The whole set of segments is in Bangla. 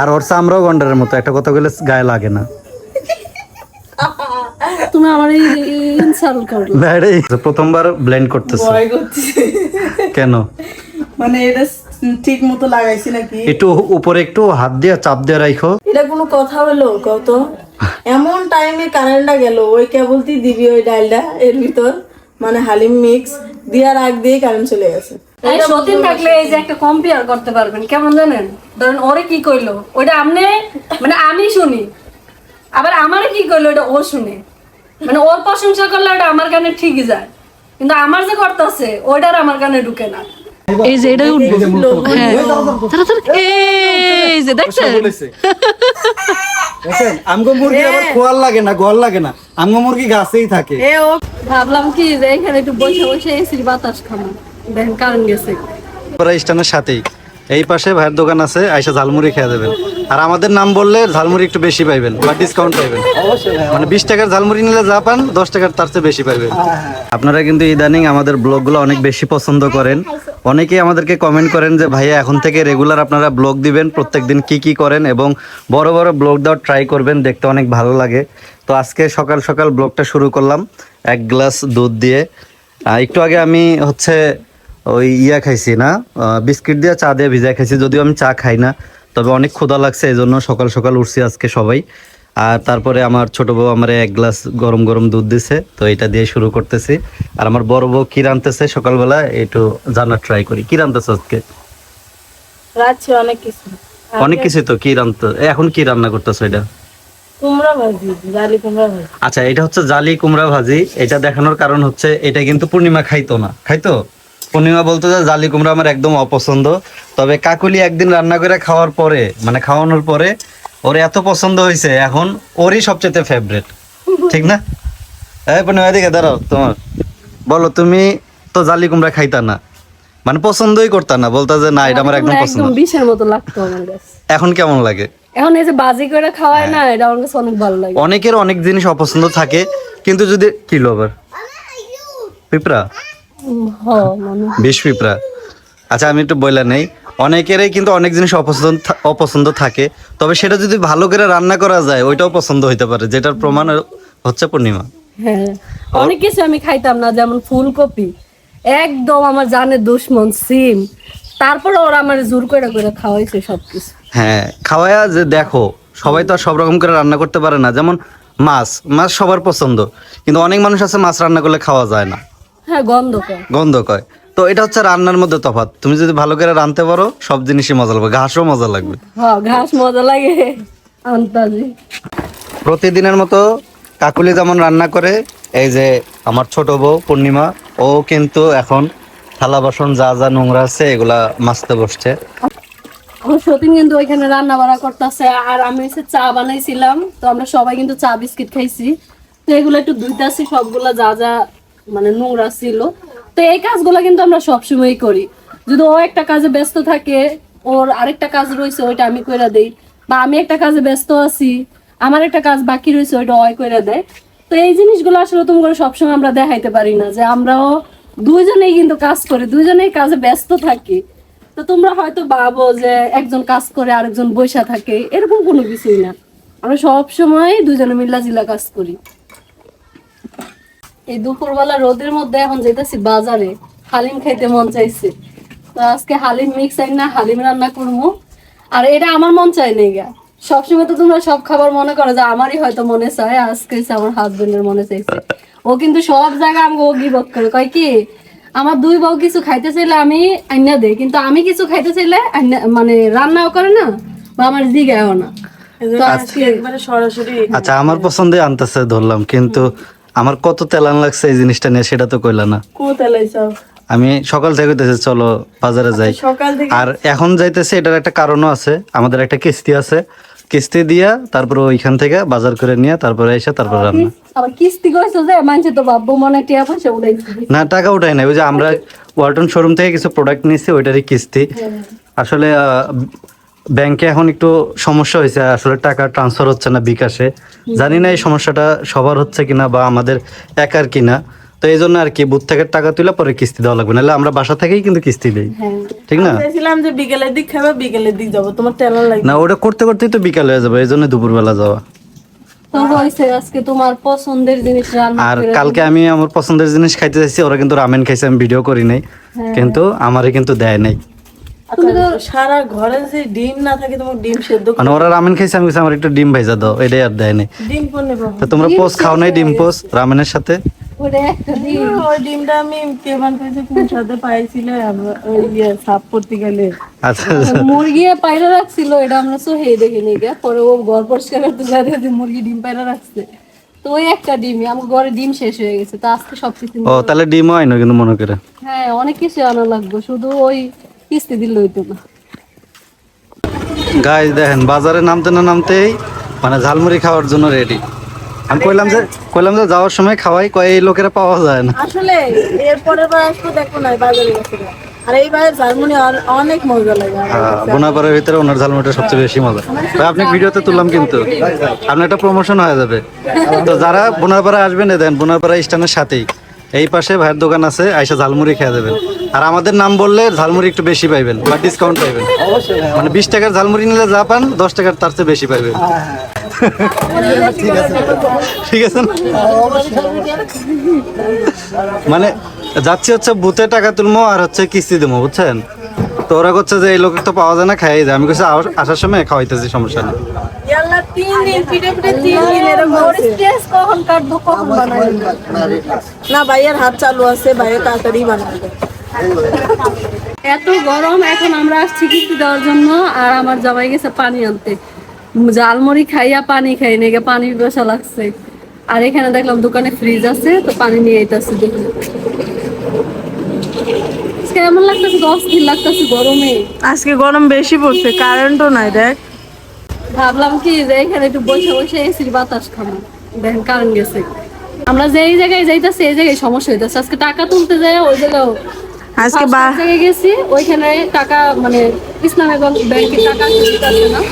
আর ওর চামড়াও গন্ডারের মতো, একটা কথা বলে গায়ে লাগে না। তুমি আমার ইনসাল্ট করলে না, এটাই প্রথমবার ব্লেন্ড করতেছে। ভয় করছি কেন? মানে এটা ঠিক মতো লাগাইছি নাকি? একটু উপরে একটু হাত দিয়ে চাপ দিয়ে রাখো। এটা কোনো কথা হলো কত? এমন টাইমে কারেন্টটা গেল, ওই কেবলটি দিবি ওই ডালটা এর ভিতর, মানে হালিম মিক্স দিয়ার আগ দিয়ে কারেন্ট চলে গেছে। এই সতীন থাকলে এই যে একটা কম্পেয়ার করতে পারবেন কেমন জানেন? ধরেন ওরে কি কইলো ওইটা আমনে মানে আমি শুনি, আবার আমারে কি কইলো ওটা ও শুনে, মানে ওর প্রশংসা করলে ওটা আমার কানে ঠিকই যায়, কিন্তু আমার যে করতেছে ওইটার আমার কানে ঢুকে না। এই যে এটা উঠবো, হ্যাঁ তাড়াতাড়ি, এই যে দেখছেন দেখেন আমগো মুরগি আবার খোয়ার লাগে না, গল লাগে না, আমগো মুরগি গাছেই থাকে। ভাবলাম কি যে এখানে একটু বসে বসে এসির বাতাস খাবো, দেখেন কারেন্ট গেছে। স্টেশনের সাথেই এই পাশে ভাইয়ের দোকান আছে, আইসা ঝালমুড়ি খেয়ে দেবেন। আর আমাদের নাম বললে ঝালমুড়ি একটু বেশি পাইবেন বা ডিসকাউন্ট পাইবেন। মানে 20 টাকার ঝালমুড়ি নিলে যা পান 10 টাকার তার চেয়ে বেশি পাইবেন। আপনারা কিন্তু ইদানিং আমাদের ব্লগগুলো অনেক বেশি পছন্দ করেন। অনেকেই আমাদেরকে কমেন্ট করেন যে ভাইয়া এখন থেকে রেগুলার আপনারা ব্লগ দিবেন, প্রত্যেকদিন কি কি করেন এবং বড় বড় ব্লগ দেওয়ার ট্রাই করবেন, দেখতে অনেক ভালো লাগে। তো আজকে সকাল সকাল ব্লগটা শুরু করলাম 1 গ্লাস দুধ দিয়ে। একটু আগে আমি ওই খাইছি না, বিস্কিট দিয়ে চা দিয়ে ভিজাই খাইছি, যদিও আমি চা খাই না, তবে অনেক ক্ষুধা লাগছে, এই জন্য সকাল সকাল উঠছি আজকে সবাই। আর তারপরে আমার ছোট বউ আমার 1 গ্লাস গরম গরম দুধ দিছে, তো এটা দিয়ে শুরু করতেছি। আর আমার বড় বউ কি রান্তেছে সকালবেলা একটু জানার ট্রাই করি। কি রান্তেছে আজকে? রাখছি অনেক কিছু, অনেক কিছু। তো কি এখন কি রান্না করতেছো? এটা কুমড়া ভাজি, জালি কুমড়া ভাজি। আচ্ছা, এটা হচ্ছে জালি কুমড়া ভাজি। এটা দেখানোর কারণ হচ্ছে এটা কিন্তু পূর্ণিমা খাইতো না, খাইতো পূর্ণিমা বলতো যে জালি কুমড়া আমার একদম অপছন্দ। তবে কাকুলি একদিন রান্না করে খাওয়ার পরে, মানে খাওয়ানোর পরে ওর এত পছন্দ হয়েছে, এখন ওরই সবচেয়ে ফেভারিট, ঠিক না? এই পূর্ণিমা এদিকে দাঁড়াও, তোমার বলো, তুমি তো জালি কুমড়া খাইতা না, মানে পছন্দই করতা না, বলতা যে না এটা আমার একদম পছন্দ। একদম বিষের মতো লাগতো আমার কাছে। এখন কেমন লাগে? এখন এই যে বাজি করে খাওয়ায় না, এটা আমার কাছে অনেক ভালো লাগে। অনেকের অনেক জিনিস অপছন্দ থাকে, কিন্তু যদি কি লবার পিঁপড়া মানে বিষ পিঁপড়া। আচ্ছা, আমি একটু বইলা নেই, অনেকেরই কিন্তু অনেক জিনিস অপছন্দ থাকে, তবে সেটা যদি ভালো করে রান্না করা যায় ওইটাও পছন্দ হইতে পারে, যেটার প্রমাণ হচ্ছে পূর্ণিমা। হ্যাঁ, অনেক কিছু আমি খাইতাম না, যেমন ফুলকপি একদম আমার জানের দুশ্মন, সিম, তারপরে ওরা আমার জোর করে করে খাওয়াইছে সবকিছু। হ্যাঁ, খাওয়ায়া যে দেখো, সবাই তো আর সব রকম করে রান্না করতে পারে না। যেমন মাছ সবার পছন্দ, কিন্তু অনেক মানুষ আছে মাছ রান্না করলে খাওয়া যায় না, হ্যাঁ গন্ধ কয়। তো এটা হচ্ছে রান্নার মধ্যে তফাৎ। তুমি যদি ভালো করে রাঁধতে পারো সব জিনিসই মজা লাগবে, ঘাসও মজা লাগবে। হ্যাঁ, ঘাস মজা লাগে আন্তাজি। প্রতিদিনের মতো কাকুলি যেমন রান্না করে, এই যে আমার ছোট বউ পূর্ণিমা, ও কিন্তু এখন থালা বাসন যা যা নোংরা আছে এগুলা মাজতে বসছে। সতীন কিন্তু ওইখানে রান্না বাড়া করতেছে, আর আমি হচ্ছে চা বানাইছিলাম, তো আমরা সবাই কিন্তু চা বিস্কিট খাইছি, তো এগুলো একটু ধুইতাছি, সবগুলা যা যা মানে নোংরা ছিল। তো এই কাজগুলো কিন্তু আমরা সবসময় করি। যদি ও একটা কাজে ব্যস্ত থাকে, ওর আরেকটা কাজ রয়েছে ওইটা আমি কইরা দেই, বা আমি একটা কাজে ব্যস্ত আছি, আমার একটা কাজ বাকি রয়েছে ওইটা ওই কইরা দেয়। তো এই জিনিসগুলো আসলে তুমি সবসময় আমরা দেখাইতে পারি না, যে আমরাও দুইজনেই কিন্তু কাজ করি, দুইজনেই কাজে ব্যস্ত থাকি। তো তোমরা হয়তো ভাবো যে একজন কাজ করে আরেকজন বসে থাকে, এরকম কোনো কিছুই না, আমরা সব সময় দুজনে মিল্লা জিলা কাজ করি। এই দুপুরবেলা রোদের মধ্যে এখন যেতেছি বাজারে, হালিম খাইতে মন চাইছে, তো আজকে হালিম মিক্স না হালিম রান্না করবো। আর এটা আমার মন চাই নেই গা, সবসময় তো তোমরা সব খাবার মনে করো যে আমারই হয়তো মনে চায়, আজকে আমার হাজবেন্ডের মনে চাইছে। ও কিন্তু সব জায়গায় আমাকে ও গিবত করে, কয় কি আমার দুই বউ কিছু খাইতে চাইলে আমি আইনা দেই, কিন্তু আমি কিছু খাইতে চাইলে মানে রান্নাও করে না বা আমার জিগায়ও না। তো আজকে একবারে সরাসরি আচ্ছা, আমার পছন্দে আনতেছে ধরলাম, কিন্তু আমার কত তেলান লাগছে এই জিনিসটা নিয়ে সেটা তো কইলা না। কোথায় সব আমি সকাল থেকে কইতেছি চলো বাজারে যাই, সকাল থেকে আর এখন যাইতেছে এটার একটা কারণও আছে, আমাদের একটা কিস্তি আছে, কিস্তি দিয়া তারপর ওইখান থেকে বাজার করে নিয়ে তারপরে এসে তারপর রান্না। আবার কিস্তি করেছো যে মানছে তো ভাববো মনে টিয়া পয়সা উঠাই দিবি। না, টাকা উঠাই না, ওই যে আমরা ওয়ালটন শোরুম থেকে কিছু প্রোডাক্ট নিয়েছি ওইটারই কিস্তি। আসলে ব্যাংকে এখন একটু সমস্যা হয়েছে, আসলে টাকা ট্রান্সফার হচ্ছে না বিকাশে, জানি না এই সমস্যাটা সবার হচ্ছে কিনা বা আমাদের একার কিনা। তো এই জন্য আর কি বুথ থেকে টাকা তুলে পরে কিস্তি দেওয়া লাগবে, নাহলে আমরা বাসা থেকেই কিন্তু কিস্তি দেই, হ্যাঁ ঠিক না? চাইছিলাম যে বিকেলের দিক খাবে, বিকেলের দিক যাবো, তোমার টেলার লাগবে না, ওটা করতে করতেই তো বিকাল হয়ে যাবে, এই জন্য দুপুরবেলা যাওয়া। তো হয়েছে আজকে তোমার পছন্দের জিনিস রান্না আর করে কালকে আমি আমার পছন্দের জিনিস খাইতে চাইছি, ওরা কিন্তু রামেন খাইছে, আমি ভিডিও করি নাই, কিন্তু আমারে কিন্তু দেয় নাই। তুমি তো সারা ঘরে যে ডিম না থাকে, তোমার ডিম সেদ্ধ মানে ওরা রামেন খাইছে, আমি বলছি আমার একটু ডিম ভাইজা দাও, এটাই আর দেয় নাই। ডিম করলে পাবো। তো তোমরা পোস্ট খাও নাই ডিম পোস্ট রামেনের সাথে? ওটা একটা দিন ওই ডিমটা আমি কেমন করেছে কোন সাথে পাইছিল আমরা ওই সাপ করতে গেলে। আচ্ছা মুরগি পায়রা রাখছিল, এটা আমরা তো হে দেখিনি গে, পরে ও ঘর পরিষ্কার করতে যায় যে মুরগি ডিম পায়রা রাখছে, তো ওই একটা ডিমই আমার ঘরে ডিম শেষ হয়ে গেছে, তো আজকে সবকিছু ও তাহলে ডিমও হয় না কিন্তু মনে করে। হ্যাঁ অনেক কিছু আনা লাগবে, শুধু ওই কিস্তি দিলে হইতো না। গাইস দেখেন বাজারে নামতে না নামতেই মানে ঝালমুড়ি খাওয়ার জন্য রেডি। আমি কইলাম যে যাওয়ার সময় খাওয়াই, কয় এই লোকেরা পাওয়া যায় না। আসলে এরপরের বার আসবো দেখো না বাজারে গেছে, আর এইবার ঝালমুড়ি অনেক মজা লাগে আমার। বোনাপাড়ার ভিতরে ওনার ঝালমুড়িটা সবচেয়ে বেশি মজা। ভাই আপনি ভিডিওতে তুললাম কিন্তু আপনার একটা প্রমোশন হয়ে যাবে। তো যারা বোনাপাড়া আসবেন, দেন বোনাপাড়া স্ট্যান্ডের সাথেই এই পাশে ভাইয়ের দোকান আছে, আইসা ঝালমুড়ি খেয়ে দেবেন। আর আমাদের নাম বললে ঝালমুড়ি একটু বেশি পাইবেন বা ডিসকাউন্ট পাইবেন। মানে 20 টাকার ঝালমুড়ি নিলে যা পান 10 টাকার তার চেয়ে বেশি পাইবেন। ঠিক আছে না? মানে যাচ্ছি হচ্ছে বুথে টাকা তুলবো আর হচ্ছে কিস্তি দেবো, বুঝছেন? তো ওরা করছে যে এই লোক তো পাওয়া যায় না, খাই যায়। আমি কইছি আসার সময় খাওয়াইতেছি, সমস্যা নেই। ইয়াল্লা 3 দিন পিঠে পিঠে 3 দিন এরকম হচ্ছে। স্ট্রেস কখন কাটবো কখন বানাবো, না ভাইয়ের হাত চালু আছে, ভাইয়ের তাড়াতাড়ি বানাবে। এত গরম, এখন আমরা আসছি কিস্তি দেওয়ার জন্য, আর আমার জামাই গেছে পানি আনতে। ঝালমুড়ি খাইয়া পানি খাই নাকি, পানি বসা লাগছে। আর এখানে দেখলাম দোকানে ফ্রিজ আছে, তো পানি নিয়ে আইতাছি। দেখুন কেমন লাগতেছে, অস্থির লাগতেছে গরমে। আজকে গরম বেশি পড়ছে, কারেন্টও নাই দেখ। ভাবলাম কি যে এখানে একটু বসে বসে এসির বাতাস খাবো, দেখেন কারেন্ট গেছে। আমরা যেই জায়গায় যাইতাছি এই জায়গায় সমস্যা হইতাছে। আজকে টাকা তুলতে যায় ওই জায়গায়, আজকে জায়গায় গেছি, ওইখানে টাকা মানে ইসলামী ব্যাংকে টাকা দিতেছে না,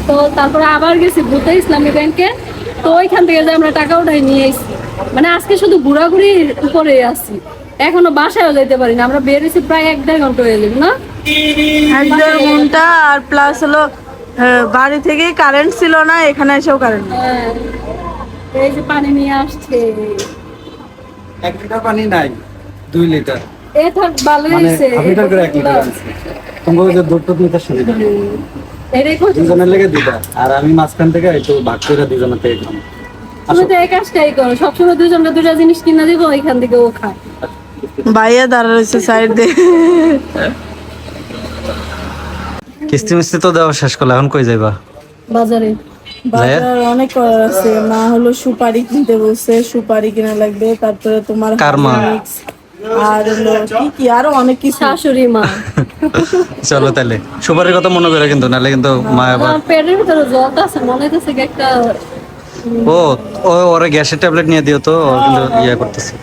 তো তারপরে আবার গেছি ভূতে ইসলামী ব্যাংকে, তো ওইখান থেকে যে আমরা টাকা উঠাই নিয়ে এসেছি। মানে আজকে শুধু ঘোরাঘুরি উপরে আছি, এখনো বাসায়ও যাইতে পারি না। আমরা বেরিয়েছি প্রায় 1-1.5 ঘন্টা হয়ে যাবে না, 1-1.5 ঘন্টা। আর প্লাস হলো বাড়ি থেকেই কারেন্ট ছিল না, এখানে এসেও কারেন্ট। হ্যাঁ, এই যে পানি নিয়ে আসছে। 1 লিটার পানি নাই, 2 লিটার। এ থাক ভালো হয়েছে, তোমাকে যে দুটো নিতে সুবিধা, এটাই করছি। দুজনের লেগে দিবা, আর আমি মাঝখান থেকে একটু ভাগ করে দুজনের থেকে খাবো। তুমি তো এই কাজটাই করো, সবসময় দুজনকে দুটা জিনিস কিনে দিব, ওইখান থেকে ও খায়। ভাইয়া দাঁড়া রয়েছে সাইড দিয়ে। কিস্তি মিস্তি তো দেওয়া শেষ করলে, এখন কই যাইবা? বাজারে বাজার অনেক করার আছে। মা হলো সুপারি কিনতে বলছে, সুপারি কিনা লাগবে। তারপরে তোমার কার মা? হার্লিক্স, আর হলো কি আরো অনেক কিছু। শাশুড়ি মা। চলো তাহলে সুপারির কথা মনে করে, কিন্তু নাহলে কিন্তু মা আবার আমার পেটের ভিতরে জলটা আছে, মনে হইতেছে কি একটা। ও ওরা গ্যাসের ট্যাবলেট নিয়ে দিও তো, ও কিন্তু ইয়ে করতেছে।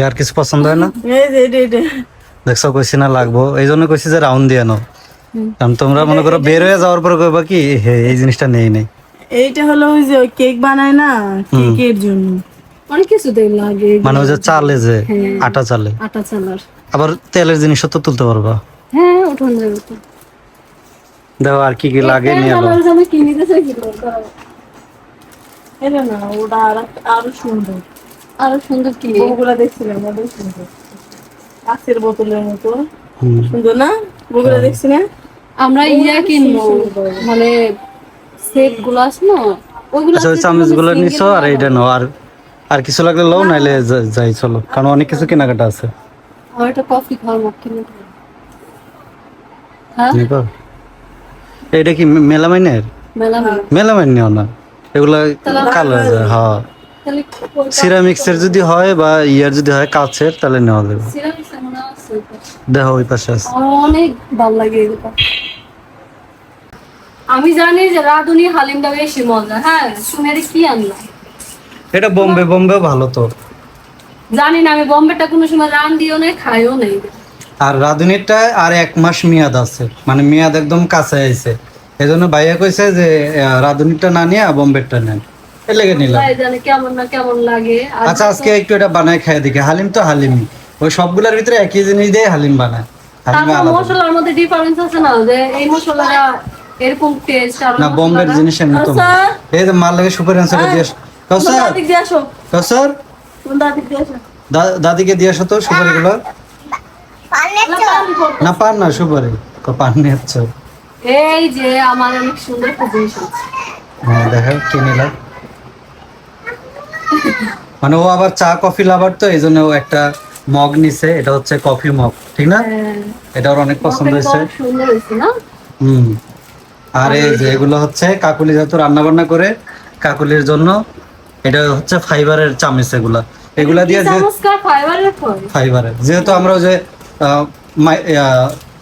আর কিছু পছন্দ হয় না? এই যে এটা দেখছো কইছি না লাগবো, এই জন্য কইছি যে রাউন্ড দিয়ে নাও। কারণ তোমরা মনে করো বের হয়ে যাওয়ার পর কইবা কি এই জিনিসটা নেই নেই। এইটা হলো ওই যে ওই কেক বানায় না, কেকের জন্য অনেক কিছু দেই লাগে, মানে ওই যে চালে যে আটা চালে, আটা চালার। আবার তেলের জিনিসও তো তুলতে পারবা। হ্যাঁ উঠোন যাবে তো। দেখো আর কি কি লাগে নিয়ে এলো। চালার জন্য কি নিতে চাই কিলো দাও। এটা না, ওটা আরো সুন্দর, আরো সুন্দর কি ওগুলা দেখছিলাম, ওটা সুন্দর কাঁচের বোতলের মতো হুম। সুন্দর না, ওগুলা দেখছি না। আমরা ইয়া কিনবো, মানে সেট গুলো আছে না, ওইগুলো আচ্ছা ওই চামচ গুলো নিছো, আর এইটা নাও। আর কিছু লাগলে লও, নাইলে যাই চলো, কারণ অনেক কিছু কেনাকাটা আছে। আর একটা কফি খাওয়ার মত কিনে খাবো। হ্যাঁ নিবা? এটা কি মেলামাইনের? মেলামাইন নিও না, এগুলা কালো হয়ে যায়। হ্যাঁ তাহলে সিরামিক্সের যদি হয় বা ইয়ার যদি হয় কাচের, তাহলে নেওয়া যাবে। সিরামিক্স এমন আছে ওইটা। দেখো ওই পাশে আছে। আমার অনেক ভালো লাগে এগুলো। আমি জানি যে রাঁধুনি হালিমটা বেশি মজা। হ্যাঁ শুনে রে কি আনলাম, এটা বোম্বেও ভালো তো। জানি না, আমি বোম্বেটা কোনো সময় রান্ধিও নাই, খাইও নাই। আর রাঁধুনিটা আর 1 মাস মেয়াদ আছে, মানে মেয়াদ একদম কাছে আইছে। এই জন্য ভাইয়া কইছে যে রাঁধুনিটা না নিয়ে বোম্বেরটা নেন। এর লেগে নিলাম। তাই জানে কেমন না কেমন লাগে। আর আচ্ছা আজকে একটু এটা বানায় খাই দেখি। হালিম তো হালিমই, ওই সবগুলোর ভিতরে একই জিনিস দিয়ে হালিম বানায়। হালিমে তারপর আলাদা মশলার মধ্যে ডিফারেন্স আছে না, যে এই মশলাটা এরকম টেস্ট আর ওই না, বোম্বের মশলাটা- জিনিস এমনি তো আচ্ছা। এই যে মার লাগে সুপার অ্যান্সার দিয়ে কাউসার দাদিক দিয়ে আসো, কাউসার দাদিক দিয়ে আসো। দাদিকে দিয়ে আসো তো সুপারি গুলো। না পান না সুপারি, পান নিয়ে হচ্ছে। এই যে আমার অনেক সুন্দর একটা জিনিস আছে। হ্যাঁ দেখো কি নিলাম, মানে ও আবার চা কফি লাভার তো এই জন্য ও একটা মগ নিছে, এটা হচ্ছে কফি মগ, ঠিক না? হ্যাঁ, এটা ওর অনেক পছন্দ মগটা হয়েছে। খুব সুন্দর হয়েছে না? হুম। আর এই যে এগুলো হচ্ছে কাকুলি যেহেতু রান্না বান্না করে কাকুলির জন্য, এটা হচ্ছে ফাইবারের চামচ। এগুলা দিয়ে যে চামচকার ফাইবারের ফল। ফাইবারের, যেহেতু আমরা ওই যে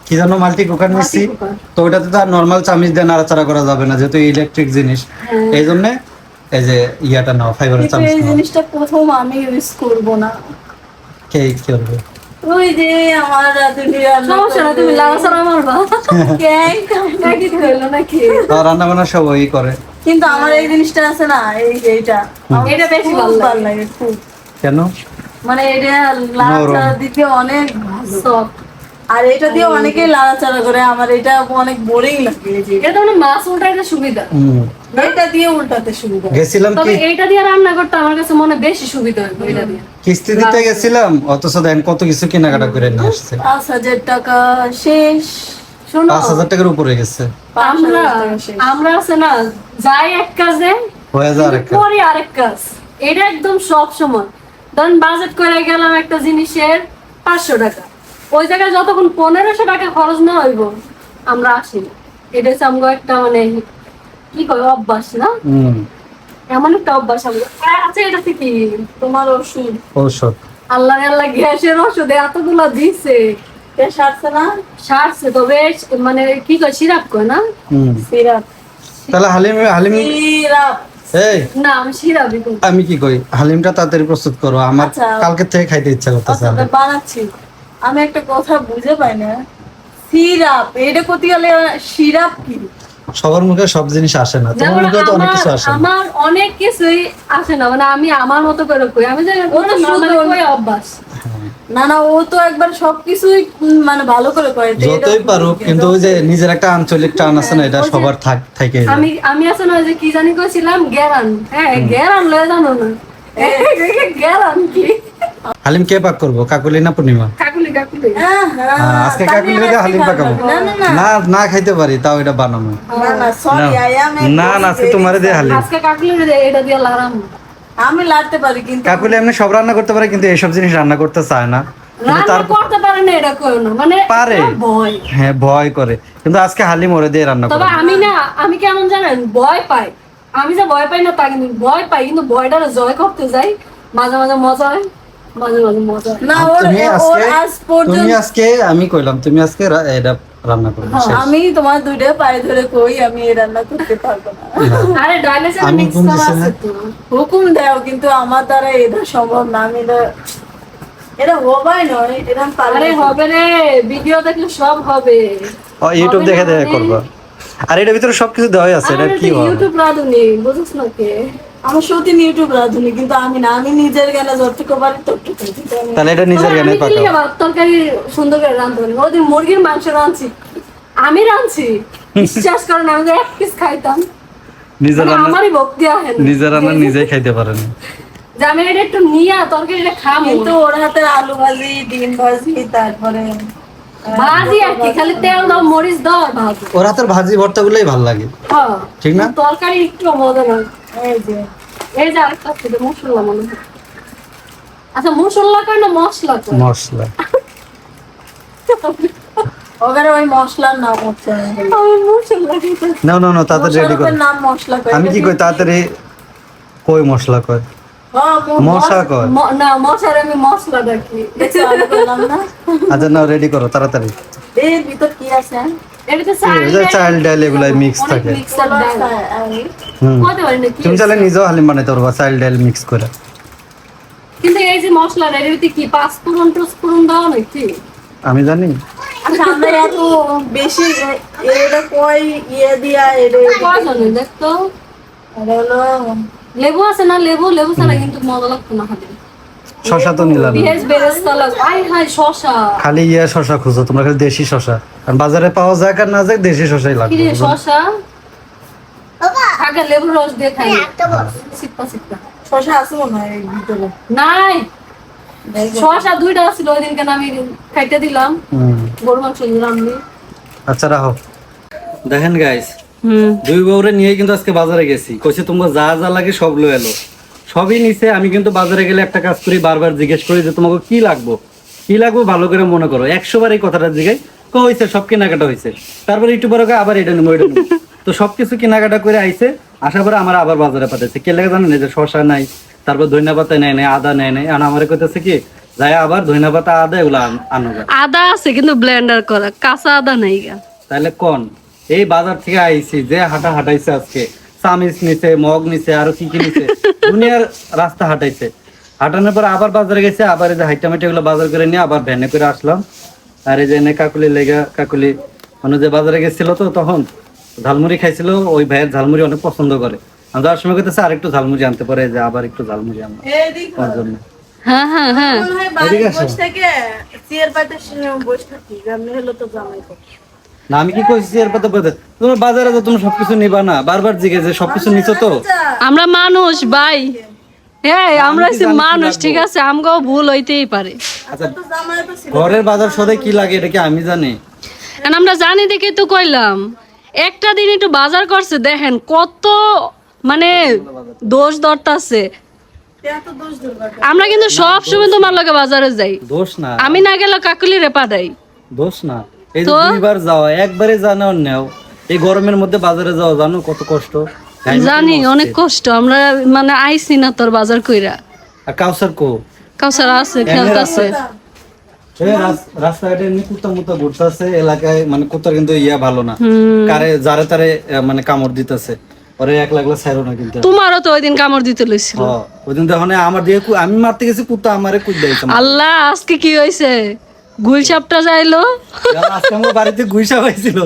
কি জানো মাল্টি কুকার নিচ্ছি, cooker। তো ওটাতে তো আর নর্মাল চামচ দিয়ে নাড়াচাড়া করা যাবে না, যেহেতু ইলেকট্রিক জিনিস। হ্যাঁ। এই জন্য এই যে ইয়াটা নাও, ফাইবারের কিন্তু চামচ এই নাও। জিনিসটা প্রথম আমি ইউজ করব না। কে কি করবে? ওই যে আমার রাঁধুনি সমস্যা না, তুমি লাগাছাড়া মারবা। কেন? একই তো হইলো নাকি? আর রান্না বান্না সব ওই করে। কিন্তু আমার এই জিনিসটা আছে না, এই যে এইটা আমার এটা বেশি খুব ভালো লাগে। ভালো লাগে খুব। কেন? মানে এটা লাড়াচাড়া দিতে অনেক ভালো। Soft। আর এটা দিয়ে অনেকেই লাড়াচাড়া করে, আমার এটা অনেক বোরিং লাগে। এই যে এটা মানে মাছ উল্টাইতে সুবিধা। এটা দিয়ে উল্টাতে সুবিধা। গেছিলাম তবে কি এইটা দিয়ে রান্না করতে আমার কাছে মনে হয় বেশি সুবিধা হয় এটা দিয়ে। কিস্তি দিতে গেছিলাম, অথচ দেখেন কত কিছু কেনাকাটা করে নিয়ে আসছে। 5,000 টাকা শেষ। শোনো, 5,000 টাকার উপরে গেছে। আমরা 5,000 টাকা শেষ। আমরা আছে না, যাই এক কাজে হয়ে যাওয়ার একটা করি আরেক কাজ। এটা একদম সব সময় ধরেন বাজেট করে গেলাম একটা জিনিসের 500 টাকা, ওই জায়গায় যতক্ষণ 1500 টাকা খরচ না হইব আমরা আসি না। এটা হচ্ছে আমগো একটা মানে কি কয় অভ্যাস না, এমন একটা অভ্যাস আমগো আছে। এটা কি তোমার ওষুধ ঔষধ। আল্লাহ আল্লাহ গ্যাসের ওষুধে এতগুলো দিছে, কে সারছে না? সারছে। তবে মানে কি কয় সিরাপ কয় না? সিরাপ। তাহলে হালিম হালিম সিরাপ। এই না আমি সিরাপই কই। আমি কি কই, হালিমটা তাড়াতাড়ি প্রস্তুত করো, আমার আচ্ছা। কালকে থেকে খাইতে ইচ্ছা করতেছে আচ্ছা হালিম। বানাচ্ছি। আমি একটা কথা বুঝে পাই না, সিরাপ এটা কতি গেলে সিরাপ কি? সবার মুখে সব জিনিস আসে না, তোমার যেমন মুখে তো অনেক কিছু আসে না। আমার অনেক কিছুই আসে না, মানে আমি আমার মতো করে কই। আমি জানি ও তো normally শুধু- কই অভ্যাস। না না, ও তো একবার সবকিছুই মানে ভালো করে করে। তো এটা যতই পারুক, কিন্তু ওই যে নিজের একটা আঞ্চলিক টান আছে না, এটা সবার থাকে। আমি আমি আছে না ওই যে কি জানি কইছিলাম গেরান। হ্যাঁ গেরান লয়ে জানো না? গেরান কি? হালিম কে পাক করবো, কাকুলি না পূর্ণিমা? কাকুলি কাকুলি। আজকে কাকুলি রেখে হালিম পাকাবো। না না না না না খাইতে পারি, তাও এটা বানাবো। না না সরি আই এম না না আজকে তোমারে দিয়ে হালিম। আজকে কাকুলি এটা দিয়ে লাগাম। আমি লাড়তে পারি কিন্তু কাকুলি এমনি সব রান্না করতে পারে, কিন্তু এইসব জিনিস রান্না করতে চায় না। কিন্তু রান্না তার করতে পারে না এটা কই না, মানে পারে। একটা ভয়। হ্যাঁ ভয় করে, কিন্তু আজকে হালিম ওরে দিয়ে রান্না তবে করে। আমি না, আমি কেমন জানেন, ভয় পাই। আমি যে ভয় পাই না তা কিন্তু ভয় পাই, কিন্তু ভয়টারে জয় করতে যাই। মাঝে মাঝে মজা হয়, মাঝে মাঝে মজা হয়। না ওর তুমি ওর আজকে আজ পর্যন্ত তুমি আজকে আমি কইলাম তুমি আজকে এটা রান্না করবে। শেষ। আমি তোমার দুইটা পায়ে ধরে কই আমি এই রান্না করতে পারবো না। আরে ডাইলেসে আমি মিক্স কোন করা দিছে আছে না? তো। হুকুম দাও, কিন্তু আমার দ্বারা এটা সম্ভব না। আমি এটা হবাই নয়, এটা আমি পারি আরে না। হবে রে, ভিডিও দেখলে সব হবে। ও ইউটিউব হবে দেখে না দেখে মানে? করবা। আর এটার ভিতরে সবকিছু দেওয়াই আছে, এটা আরে কি তুই হবে? ইউটিউব রাঁধুনি, বুঝছ না কে? আমার সত্যি ইউটিউব রাঁধুনি, কিন্তু আমি না, আমি নিজের জ্ঞানে যতটুকু পারি ততটুকু। কিন্তু আমি- তাহলে এটা নিজের তবে জ্ঞানে আমি কি পাকাও। লিখে তরকারি সুন্দর করে রাঁধতে পারি। ওদিন মুরগির মাংস রাঁধছি, আমি রাঁধছি, বিশ্বাস করেন আমি যে এক পিস খাইতাম, নিজের মানে রান্না আমারই ভক্তি আহে না। নিজের রান্না নিজেই খাইতে পারেন। যে আমি এটা একটু নিয়ে তরকারিটা খাবো, কিন্তু ওর হাতের আলু ভাজি, ডিম ভাজি, তারপরে ভাজি আর কি, খালি তেল দাও মরিচ দাও আর ভাজি। ওর হাতের ভাজি ভর্তা গুলোই ভালো লাগে, হ্যাঁ, ঠিক না? তরকারি একটু মজা না। এই যে এই যে আরেকটা আছে, এটা মশলা মনে হয়। আচ্ছা মশলা কয় না মশলা কয়? মশলা। ওখানে ওই মশলার নাম হচ্ছে আমি মশলা কইতাছি। না না না তাড়াতাড়ি রেডি করো। মোশাররফের নাম মশলা কয়। আমি কি কই তাড়াতাড়ি, কই মশলা কয়? হ্যাঁ, মশা কয়। না মশার আমি মশলা ডাকি। দেখছো আমি বললাম না? আচ্ছা না রেডি করো তাড়াতাড়ি। এর ভিতর কি আছে? এটাতে এই যে চাইল্ড ডাল এগুলাই মিক্স থাকে। মিক্সার ডাল হুম। কত পারি না কি তুমি চাইলে নিজেও হালিম বানাইতে পারবা চাইল্ড ডাল মিক্স করে। কিন্তু এই যে মশলা রেডিতে কি পাঁচফোড়ন টুসফোড়ন দাও নাকি? আমি জানি। আচ্ছা আমরা এত বেশি এটা কয় ইয়ে দিয়া এটা কয়জনে দেখতো? এটা হলো লেবু আছে না, লেবু লেবু ছাড়া কিন্তু মজা লাগতো না খালি। শশা তো নিলাম না। পেঁয়াজ বেরেস্তা লাগবে, আই হাই শশা। খালি শশা খুঁজো তোমরা, খালি দেশি শশা। কারণ বাজারে পাওয়া যাক আর না যাক দেশি শশাই কি লাগবে। রে শশা? আগে লেবুর রস দিয়ে খাই। সিপ্পা সিপ্পা। শশা আছে মনে হয় এর ভিতরে। নাই, শশা 2টা ছিল ওই দিনকে আমি খাইতে দিলাম। গরু মাংস দিলাম নি। আচ্ছা রাখো। দেখেন গাইস, হুম, দুই বউরে নিয়ে কিন্তু আজকে বাজারে গেছি। কইছে তোমরা যা যা লাগে সব লয়ে এলো। সবই নিছে। আমি কিন্তু বাজারে গেলে একটা কাজ করি, বারবার জিজ্ঞেস করি যে তোমাকে কি লাগবো, কি লাগবে ভালো করে মনে করো। 100 বার এই কথাটা জিজ্ঞাই হয়েছে, সব কেনাকাটা হয়েছে। তারপরে একটু বড় আবার এটা নেবো এটা নেবো। তো সবকিছু কেনাকাটা করে আইছে, আসার পরে আমার আবার বাজারে পাঠাইছে। কে লাগে জানেন, যে শশা নাই, তারপর ধনিয়া পাতা নেয় নাই, আদা নেয় নাই। আর আমার কইতেছে কি যাই আবার ধনিয়া পাতা আদা এগুলো আনো। আদা আছে কিন্তু ব্লেন্ডার করা, কাঁচা আদা নাই গা। তাহলে কোন এই বাজার থেকে আইছি যে হাঁটাইছে আজকে, চামিচ নিছে, মগ নিছে, আরো কি কি নিছে, দুনিয়ার রাস্তা হাঁটাইছে। হাঁটানোর পর আবার বাজারে গেছে, আবার এই যে হাইটা মাইটা গুলো বাজার করে নিয়ে আবার ভ্যানে করে আসলাম। আর এই যে এনে কাকুলি লেগা, কাকুলি মানে যে বাজারে গেছিল তো তখন ঝালমুড়ি খাইছিল। ওই ভাইয়ের ঝালমুড়ি অনেক পছন্দ করে। আমি যাওয়ার সময় কইতেছে আর একটু ঝালমুড়ি আনতে পারে, যে আবার একটু ঝালমুড়ি আনলাম ওর জন্য। হ্যাঁ হ্যাঁ হ্যাঁ, মনে হয় বাড়ি বসে থেকে চেয়ার পাতে বসে থাকি, জানি হলো তো জামাই তো। না আমি কি কইছি এর পাতা পাতা, তোমার বাজারে তো তুমি সবকিছু নিবা না, বারবার জিজ্ঞেস যে সবকিছু নিছো তো। আমরা মানুষ ভাই, হ্যাঁ আমরা হচ্ছে মানুষ, ঠিক আছে, আমরাও ভুল হইতেই পারে। আচ্ছা তো জামাই তো ছিল। ঘরের বাজার সদাই কি লাগে এটা কি আমি জানি? কারণ আমরা জানি দেখে তো কইলাম। একটা দিন একটু বাজার করছে, দেখেন কত মানে দোষ ধরতাছে। এত দোষ ধরবা কেন? আমরা কিন্তু সব সময় তোমার লগে বাজারে যাই, দোষ না, আমি না গেলে কাকুলি রেপা দেয়। দোষ না। এই যে দুইবার যাওয়া, একবারে জানাও নেও। এই গরমের মধ্যে বাজারে যাওয়া জানো কত কষ্ট। জানি অনেক কষ্ট, আমরা মানে আইছি না তোর বাজার কইরা। আর কাউসার কো কাউসার আছে, খেলতাছে। রাস্তাঘাটে এমনি কুত্তা মুত্তা ঘুরতেছে এলাকায়, মানে কুত্তার কিন্তু ইয়া ভালো না, কারে যারে তারে মানে কামড় দিতেছে। ওরে 1 লাগলে ছাড়ো না কিন্তু। তোমারও তো ওই দিন কামড় দিতে লইছিল। ওই দিন তখন আমার দিয়ে আমি মারতে গেছি, কুত্তা আমারে কুদ দিয়েছে। আল্লাহ, আজকে কি হইছে? গুলসাপটা যাইলো। আজকে আমার বাড়িতে গুইসাপ হয়েছিল।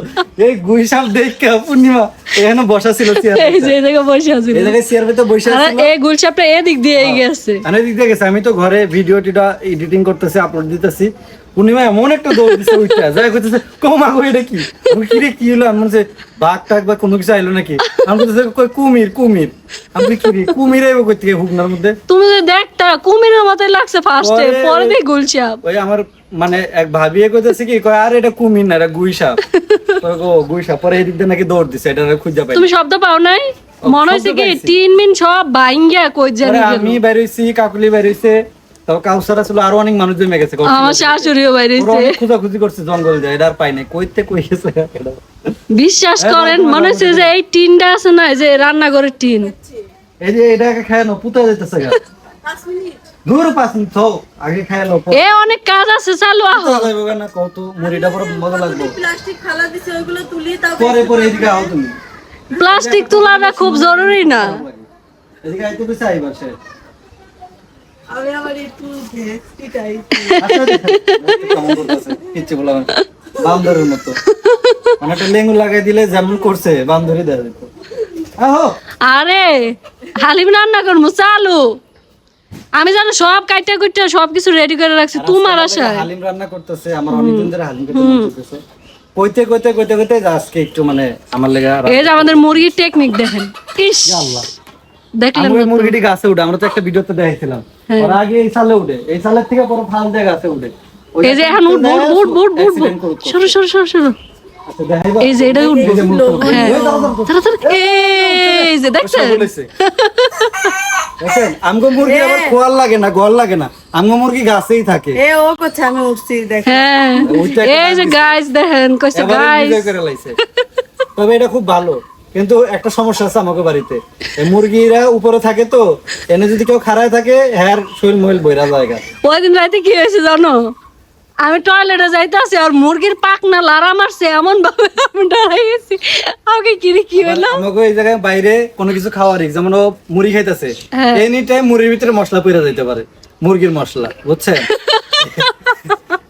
এই গুইসাপ দেখে পূর্ণিমা এখানে বসা ছিল চেয়ার, এই যে এই জায়গায় বসে আছে। এই জায়গায় চেয়ার পেতে বসে আর ছিল। এই গুলসাপটা এদিক দিয়ে গেছে। আমি এদিক দিয়ে গেছে, আমি তো ঘরে ভিডিও টিটা এডিটিং করতেছি, আপলোড দিতেছি। পূর্ণিমা এমন একটা দৌড় দিচ্ছে, উঠটা যাই করতেছে, কমা গো এটা কি? আমি কি রে কি হলো? আমি বলছে বাঘ টাক বা কোনো কিছু আইলো নাকি? আমি বলতেছে কই কুমির কুমির। আমি কি রে কুমির আইবো কই থেকে হুগনার মধ্যে? তুমি যে দেখতা কুমিরের মতই লাগছে ফার্স্টে, পরে- পরে দেখ গুলসাপ। ওই আমার মানে এক ভাবিয়ে কইতেছে কি কয় আর এটা কুমির না, এটা গুইসাপ। কয় গো গুইসাপ। পরে এদিক দিয়ে নাকি দৌড় দিছে, এটা খুঁজে পাই। তুমি শব্দ পাও নাই? মনে হইছে কি পাইছি। টিন মিন সব ভাঙ্গা কই জানি পরে গেল। আমি বেরোইছি, কাকুলি বেরোইছে, তো কাউসারা ছিল, আরো অনেক মানুষ জমে গেছে। আমার শাশুড়িও বাইরেছে। খোঁজাখুঁজি করছে জঙ্গল যায়, এটা আর পাই নাই, কইতে কই গেছে এটা। বিশ্বাস করেন, মনে হচ্ছে যে এই টিনটা আছে না, এই যে রান্নাঘরের টিন, এই যে এটাকে খায় না, পুতা যাইতেছে গা। 5 মিনিট। দূর 5 মিনিট থাও, আগে খায় লো। এ অনেক কাজ আছে, চালু আহ। পুতা যাইবো না কত, মুড়িটা পরে মজা লাগবে। প্লাস্টিক খালা দিছে ওইগুলো তুলি তাও পরে এদিকে আও তুমি। প্লাস্টিক তোলাটা খুব জরুরি না? এদিকে আইতে বেশি আইবা সে। আমি আবার একটু ভেস্টিটাই। আচ্ছা কেমন করতেছে কিচ্ছু বলা না, বান্দরের মতো। মানে একটা লেঙ্গু লাগাই দিলে যেমন করছে বান্দরই দেয় যেত। আহো আরে হালিম রান্না করবো, চালু। আমি জানো সব কাইটা কুইটা সবকিছু রেডি করে রাখছি তোমার আশায়। হালিম রান্না করতেছে, আমার অনেকদিন ধরে হালিম খেতে মন চাইতেছে। কইতে কইতে কইতে কইতে আজকে একটু মানে আমার লেগা এই যে আমাদের মুরগির টেকনিক দেখেন, ইস আল্লাহ। দেখলেন আমরা না তো? মুরগিটি গাছে উঠে, আমরা তো একটা ভিডিওতে দেখাইছিলাম। ওর আগে এই সালে উঠে, এই সালের থেকে পরে ফাল দিয়ে গাছে উঠে। ওই এই যে এখন উঠ বুট বুট বুট বুট সরো সরো সরো সরো। আচ্ছা দেখাইবা। এই যে এটা উঠবো। এই যে মুরগি। হ্যাঁ ওই দাও, দাও, দাও। তাড়াতাড়ি, এই যে দেখছেন? বলেছে। দেখেন, আমগো মুরগি আবার খোয়ার লাগে না, ঘর লাগে না, আমগো মুরগি গাছেই থাকে। এ ও কোথা আমি উঠছি দেখ। হ্যাঁ ওইটা একটা এই যে গাইস দেখেন, কইছে এবারে গাইস। enjoy করে লাইছে। তবে এটা খুব ভালো, কিন্তু একটা সমস্যা আছে আমাকে বাড়িতে। এই মুরগিরা উপরে থাকে তো, এনে যদি কেউ খাড়ায় থাকে হ্যার শরীর মহিল বইরা জায়গা। ওই দিন রাতে কি হয়েছে জানো? আমি টয়লেটে যাইতেছি আর মুরগির পাকনা লারা মারছে, এমন ভাবে আমি ডরাই গেছি। আমাকে কি হইলো? আমাকে এই জায়গায় বাইরে কোনো কিছু খাওয়ার, যেমন ও মুড়ি খাইতেছে, হ্যাঁ। এনি টাইম মুড়ির ভিতরে মশলা পইরা যাইতে পারে, মুরগির মশলা, বুঝছেন?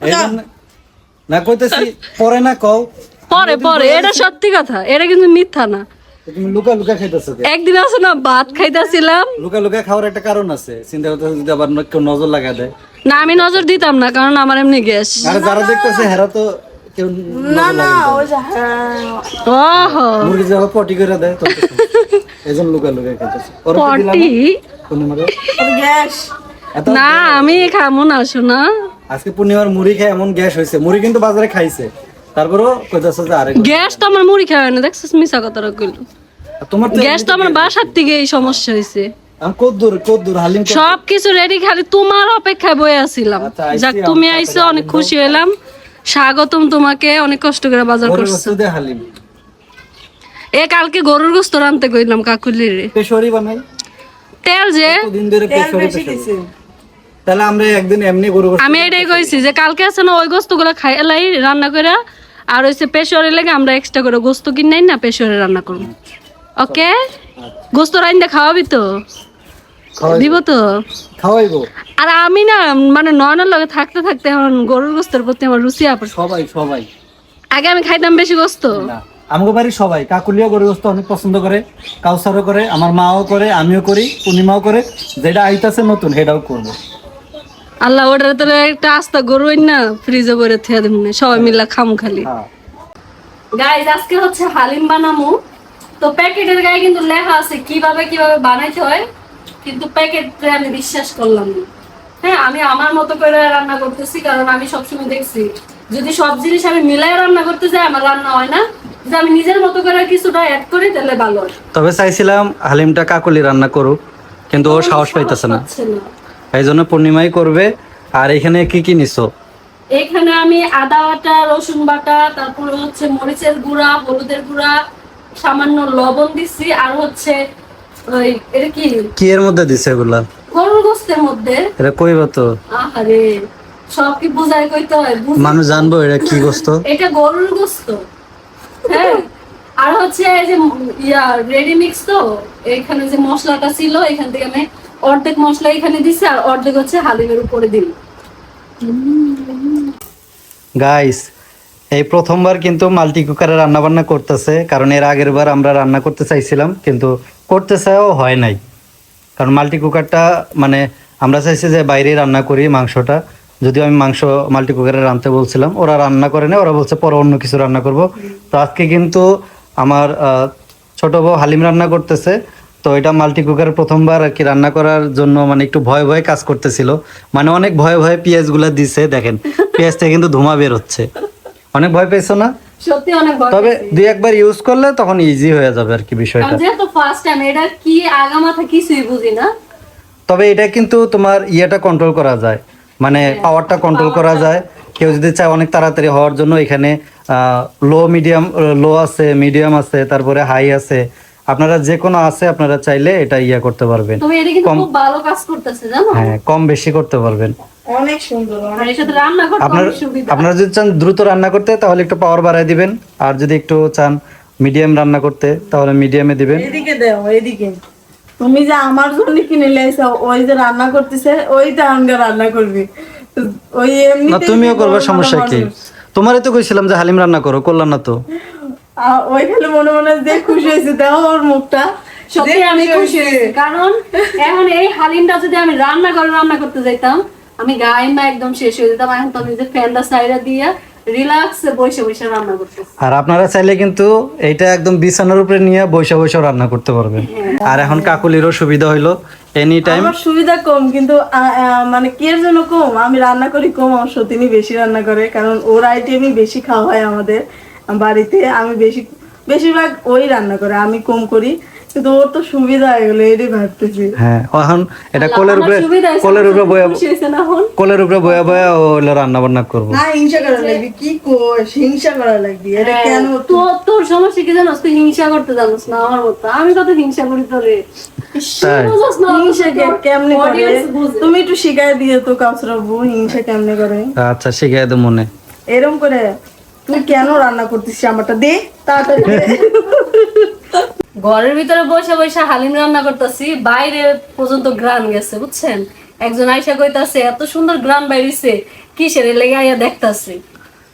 এই জন্য- না কইতেছি পরে না কও। পরে পরে, এটা সত্যি কথা, এটা কিন্তু মিথ্যা না। তুমি লুকা লুকা খাইতেছো কে? একদিন আছে না ভাত খাইতেছিলাম, লুকা লুকা খাওয়ার একটা কারণ আছে, চিন্তা করতে যদি আবার কেউ নজর লাগা দেয়। না আমি নজর দিতাম না, কারণ আমার এমনি গ্যাস। আর যারা দেখতেছে হেরা তো কেউ না না ওই যে হ্যাঁ ওহো মুরগি যারা পটি করে দেয় তো এজন লুকা লুকা খাইতেছে। ওরা কি দিলা পটি না? পূর্ণিমারে গ্যাস এত না, আমি খামো না শোনা। আজকে পূর্ণিমার মুড়ি খেয়ে এমন গ্যাস হয়েছে, মুড়ি কিন্তু বাজারে খাইছে, তারপরেও কইতাছে যে আরে গ্যাস তো আমার মুড়ি খাওয়ায় না, দেখছিস মিশা কথা কইল। তোমার তো গ্যাস তো আমার বাসার থেকে এই সমস্যা হয়েছে। আমি কদ্দুর হালিম কদ্দুর। সবকিছু রেডি, খালি তোমার অপেক্ষায় বয়ে আছিলাম। আচ্ছা, আইসি, যাক তুমি আইছো, অনেক খুশি হলাম, স্বাগতম তোমাকে। অনেক কষ্ট করে বাজার গরুর করছো। গোশত দিয়ে হালিম কালকে গরুর গোস্ত রানতে কইলাম কাকুলির। পেশোয়ারি বানাই তেল যে দিন ধরে পেশোয়ারি পেশোয়ারি। তাহলে আমরা একদিন এমনি গরু গোশত আমি এটাই কইছি যে কালকে আছে না ওই গোস্ত গুলা খাইলাই রান্না করে, আর হইছে পেশোয়ারি লেগে আমরা এক্সট্রা করে গোস্ত কিনাই না পেশোয়ারি রান্না করব। ওকে, গোস্ত রাইন্দা খাওয়াবি তো? দিব তো? খাওয়াইবো আর আমি না মানে নয়নের লগে থাকতে থাকতে এখন গরুর গোস্তের প্রতি আমার রুচি আপড়। সবাই সবাই আগে আমি খাইতাম বেশি গোস্ত। না আমাকে বাড়ির সবাই, কাকুলিও গরু গোশত অনেক পছন্দ করে, কাউসারও করে, আমার মাও করে, আমিও করি, পূর্ণিমাও করে। যেটা আইতাছে নতুন সেটাও করবো। আল্লাহ ওটার তো একটা আস্তা গরু না ফ্রিজে ভরে থিয়া দেব না, সবাই মিলা খামু খালি। হ্যাঁ গাইস আজকে হচ্ছে হালিম বানামু। তো প্যাকেটের গায়ে কিন্তু লেখা আছে কিভাবে কিভাবে বানাইতে হয়, কিন্তু প্যাকেটে আমি বিশ্বাস করলাম না। হ্যাঁ, আমি আমার মতো করে রান্না করতেছি, কারণ আমি সবসময় দেখছি যদি সব জিনিস আমি মিলাই রান্না করতে যাই আমার রান্না হয় না। যদি আমি নিজের মতো করে কিছুটা অ্যাড করি তাহলে ভালো হয়। তবে চাইছিলাম হালিমটা কাকুলি রান্না করুক, কিন্তু ও সাহস পাইতেছে না, পাচ্ছে না। এই জন্য পূর্ণিমাই করবে। আর এখানে কি কি নিছো? এখানে আমি আদা বাটা, রসুন বাটা, তারপরে হচ্ছে মরিচের গুঁড়া, হলুদের গুঁড়া, সামান্য লবণ দিছি, আর হচ্ছে ওই এটা কি কি এর মধ্যে দিছে এগুলা? গরুর গোস্তের মধ্যে। এটা কইবা তো, আরে সব কি বুঝাই কইতে হয়? মানুষ জানবো এটা কি গোস্ত। এটা গরুর গোস্ত। হ্যাঁ, আর হচ্ছে এই যে রেডি মিক্স, তো এখানে যে মশলাটা ছিল এখান থেকে আমি অর্ধেক মশলা এখানে দিছি, আর অর্ধেক হচ্ছে হালিমের উপরে দিই। গাইস এই প্রথমবার কিন্তু মাল্টি কুকারে রান্না বান্না করতেছে, কারণ এর আগের বার আমরা রান্না করতে চাইছিলাম কিন্তু করতে চাইও হয় নাই, কারণ মাল্টি কুকারটা মানে আমরা চাইছি যে বাইরে রান্না করি মাংসটা। যদিও আমি মাংস মাল্টি কুকারে রাঁধতে বলছিলাম, ওরা রান্না করে না, ওরা বলছে পরে অন্য কিছু রান্না করব। তো আজকে কিন্তু আমার ছোট বউ হালিম রান্না করতেছে। তো এটা মাল্টি কুকারে প্রথমবার আর কি রান্না করার জন্য মানে একটু ভয় ভয়ে কাজ করতেছিল, মানে অনেক ভয়ে ভয়ে পেঁয়াজগুলো দিছে, দেখেন পেঁয়াজ থেকে কিন্তু ধোঁয়া বের হচ্ছে। অনেক ভয় পেয়েছো না? সত্যি অনেক ভয় তবে পেয়েছি। দুই একবার ইউজ করলে তখন ইজি হয়ে যাবে আর কি বিষয়টা। কারণ যেহেতু ফার্স্ট টাইম, এটা কি আগা মাথা কিছুই বুঝি না। তবে এটা কিন্তু তোমার ইয়েটা কন্ট্রোল করা যায়, মানে পাওয়ারটা কন্ট্রোল করা যায়। কেউ যদি চায় অনেক তাড়াতাড়ি হওয়ার জন্য এখানে লো আছে, মিডিয়াম আছে, তারপরে হাই আছে, আপনারা যে কোনো আছে, আপনারা চাইলে এটা ইয়ে করতে পারবেন। তবে এটা কিন্তু খুব ভালো কাজ করতেছে জানো। হ্যাঁ, কম বেশি করতে পারবেন। অনেক সুন্দর আর এর সাথে রান্না করতে আপনার অনেক সুবিধা। আপনারা যদি চান দ্রুত রান্না করতে তাহলে একটু পাওয়ার বাড়ায় দিবেন, আর যদি একটু চান মিডিয়াম রান্না করতে তাহলে মিডিয়ামে দিবেন। এদিকে দাও এদিকে। তুমি যে আমার জন্য কিনে লেছো, ওই যে রান্না করতেছে ওইটা আমাকে রান্না করবি। তো ওই এমনি না তুমিও করবে, সমস্যা কি? তোমারই তো কইছিলাম যে হালিম রান্না করো, করলাম না তো? ওই খেলে মনে মনে যে খুশি হয়েছে, দেখো ওর মুখটা। সত্যি যে আমি খুশি হয়েছে। হয়েছি, কারণ এখন এই হালিমটা যদি আমি রান্না করতে যাইতাম, আমি গাইমা একদম শেষ হয়ে যেতাম। এখন তো আমি যে ফ্যানটা সাইডা দিয়া রিল্যাক্সে বসে বসে রান্না করতেছি। আর আপনারা চাইলে কিন্তু এইটা একদম বিছানার উপরে নিয়ে বসে বসে রান্না করতে পারবেন। আর এখন কাকুলিরও সুবিধা হইলো, এনি টাইম। আমার সুবিধা কম, কিন্তু মানে কি এর জন্য কম? আমি রান্না করি কম, আমার সতীনই বেশি রান্না করে, কারণ ওর আইটেমই বেশি খাওয়া হয় আমাদের বাড়িতে। আমি বেশিরভাগ ওই রান্না করে, আমি কম করি, কিন্তু ওর তো সুবিধা হয়ে গেলো, এটাই ভাবতেছি। হ্যাঁ, এখন এটা কোলের উপরে আমার সুবিধা হয়েছে, কোলের উপরে বয়া খুশি হয়েছে না এখন? কোলের উপরে বয়া বয়া ও হলো রান্না বান্না করবো। না হিংসা করা লাগবে, কি কোষ হিংসা করা লাগবে, এটা কেন? তোর সমস্যা কি জানোস? তুই হিংসা করতে জানোস না আমার মতো। আমি কত হিংসা করি তোরে। তাই? বুঝোস না হিংসা কেমনে করে? audience বুঝে। তুমি একটু শিখাই দিয়ে তো কাউসরাবু, হিংসা কেমনে করে? আচ্ছা, শিখাই দে মনে। এরম করে তুই কেন রান্না করতেছিস? আমারটা দে তাড়াতাড়ি দে। ঘরের ভিতরে বসে বসে হালিম রান্না করতেছি, বাইরে পর্যন্ত গ্রান গেছে বুঝছেন। একজন আইসা কইতাছে এত সুন্দর গ্রান বাইরেছে, কিসের লেগে আইয়া দেখতাছি।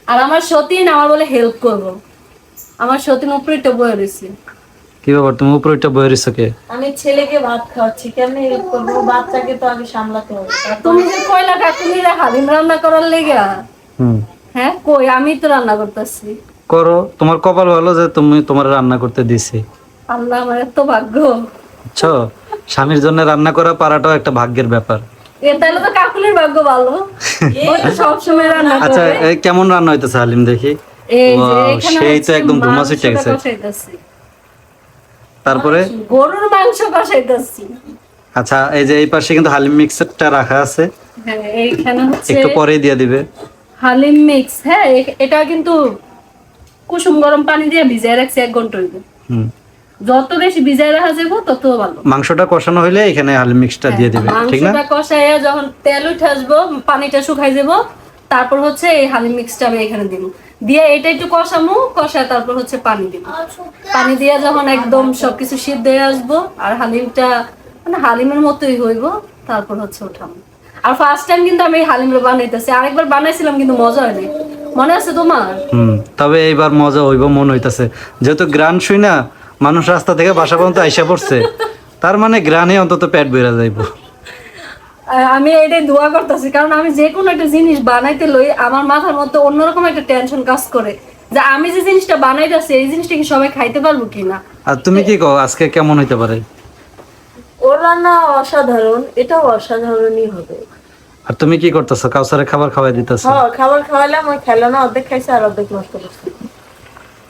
আর আমার সতীন আমার বলে হেল্প করবো, আমার সতীন উপরে বয়ে রয়েছে। কি ব্যাপার, তুমি উপরে একটা বইয়ের কে? আমি ছেলেকে ভাত খাওয়াচ্ছি, কেমনে হেল্প করবো? বাচ্চাকে তো আগে সামলাতে হবে। তুমি যে কইলা কাকুনি রে হালিম রান্না করার লেগা, হুম, হ্যাঁ কই আমি তো রান্না করতেছি। করো, তোমার কপাল ভালো যে তুমি তোমার রান্না করতে দিছি। আল্লাহ আমার এত ভাগ্য। বুঝছো, স্বামীর জন্য রান্না করা পারাটাও একটা ভাগ্যের ব্যাপার। এ তাহলে তো কাকুলির ভাগ্য ভালো, ও তো সবসময় রান্না আচ্ছা, করে। এই কেমন রান্না হইতেছে হালিম দেখি? এই যে Wow, এখানে সেই তো হচ্ছে একদম ধুমা মাংসটা ছিটে গেছে। কষাইতাছি। তারপরে গরুর মাংস কষাইতাছি। আচ্ছা, এই যে এই পাশে কিন্তু হালিম মিক্সারটা রাখা আছে, হ্যাঁ এইখানে হচ্ছে একটু পরেই দিয়ে দিবে। হালিম মিক্স। হ্যাঁ এটা কিন্তু কুসুম গরম পানি দিয়ে ভিজাই রাখছি 1 ঘন্টা হইবে। হুম, যত বেশি ভিজাই রাখা যাবে তত ভালো। মাংসটা কষানো হইলে এখানে হালিম মিক্সটা দিয়ে দিবে, ঠিক না? মাংসটা কষাইয়া যখন তেল উঠে আসবো, পানিটা শুকাই যাব, তারপর হচ্ছে এই হালিম মিক্সটা আমি এখানে দিব, দিয়ে এটা একটু কষামু, কষায় তারপর হচ্ছে পানি দিব। পানি দিয়ে যখন একদম সবকিছু সিদ্ধ হয়ে আসবো আর হালিমটা মানে হালিমের মতোই হইব, তারপর হচ্ছে ওঠামু। আর ফার্স্ট টাইম কিন্তু আমি এই হালিমটা বানাইতেছি, আরেকবার বানাইছিলাম কিন্তু মজা হয়নি, মনে আছে তোমার? হুম, তবে এইবার মজা হইব মন হইতাছে, যেহেতু গ্রান শুই না মানুষ রাস্তা থেকে বাসা পর্যন্ত আইসা পড়ছে, তার মানে গ্রানে অন্তত পেট বেড়া যাইব। আমি এটাই দোয়া করতেছি, কারণ আমি যে কোনো একটা জিনিস বানাইতে লই আমার মাথার মধ্যে অন্যরকম একটা টেনশন কাজ করে যে আমি যে জিনিসটা বানাইতেছি এই জিনিসটা কি সবাই খাইতে পারবো কিনা। আর তুমি কি কও আজকে কেমন হইতে পারে? ওর রান্না অসাধারণ, এটাও অসাধারণই হবে। আর তুমি কি করতেছো? কাউসারে খাবার খাওয়াই দিতেছো? হ্যাঁ, খাবার খাওয়ালাম, ওই খেলো না, অর্ধেক খাইছে আর অর্ধেক নষ্ট করছে।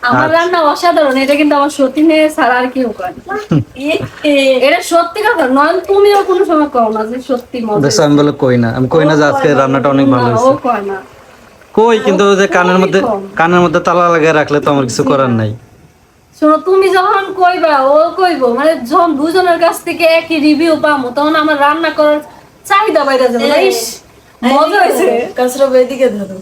আমার রান্না অসাধারণ, এটা কিন্তু আমার সতীনে ছাড়া আর কেউ করে না। এটা সত্যি কথা, নয়ন তুমিও কোনো সময় কও না যে সত্যি মজা দেখছো, আমি বলে কই না, আমি কই না যে আজকে রান্নাটা অনেক ভালো না, ও হয়েছে। কয় না। কই, কিন্তু ওই যে কানের মধ্যে তালা লাগিয়ে রাখলে তো আমার কিছু করার নাই। শোনো, তুমি যখন কইবা ও কইবো, মানে যখন দুজনের কাছ থেকে একই রিভিউ পাবো তখন আমার রান্না করার চাহিদা বাইরে যাবে না। ইস মজা হয়েছে। কাছরা এদিকে ধরো,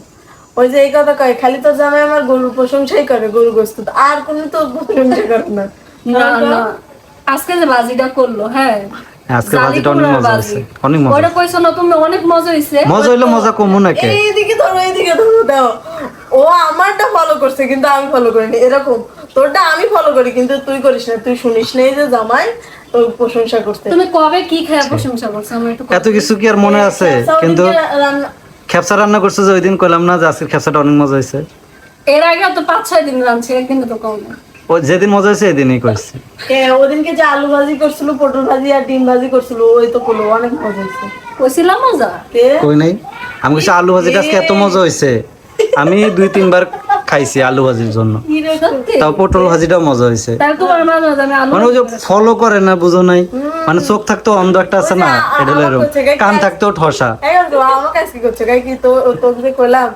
ওই যে এই কথা কয়, খালি তো জামাই আমার গরুর প্রশংসাই করে, গরু গোস্ত, আর কোনো তো প্রশংসা করে না। না না, আজকে যে বাজিটা করলো, হ্যাঁ আজকে ভাজিটা অনেক মজা হয়েছে, অনেক মজা। ওটা কইছো না তুমি, অনেক মজা হয়েছে। মজা হইলে মজা কমু নাকি? এইদিকে ধরো, এইদিকে ধরো, দাও। ও আমারটা ফলো করছে কিন্তু আমি ফলো করিনি, এরকম। তোরটা আমি ফলো করি কিন্তু তুই করিস না, তুই শুনিস না, এই যে জামাই তোর প্রশংসা করতে। তুমি কবে কি খেয়ে প্রশংসা করছো আমার একটু এত কিছু কি আর মনে আছে? কিন্তু খেপসা রান্না করছে যে ওই দিন কইলাম না যে আজকে খেপসাটা অনেক মজা হয়েছে। এর আগে তো 5-6 দিন রাঁধছি, একদিন তো কম না। ও যেদিন মজা হয়েছে এদিনই কইছে। ওদিনকে যে আলু ভাজি করছিল, পটল ভাজি আর ডিম ভাজি করছিল, ওই তো করলো, অনেক মজা হয়েছে। কইছিলাম মজা। কই নাই, আমি কইছি আলু ভাজিটা আজকে এত মজা হয়েছে, আমি 2-3 বার খাইছি আলু ভাজির জন্য। সত্যি? তাও পটল ভাজিটাও মজা হয়েছে। তাহলে তোমার মাঝে মাঝে আমি আলু মানে ওই যে ফলো করে না, বুঝো নাই, মানে চোখ থাকতো অন্ধ একটা আছে না, এটা হলো এরকম, কান থাকতেও ঠসা। আমার কাছে কি করছে গাই, কি তো তোকে যে কইলাম,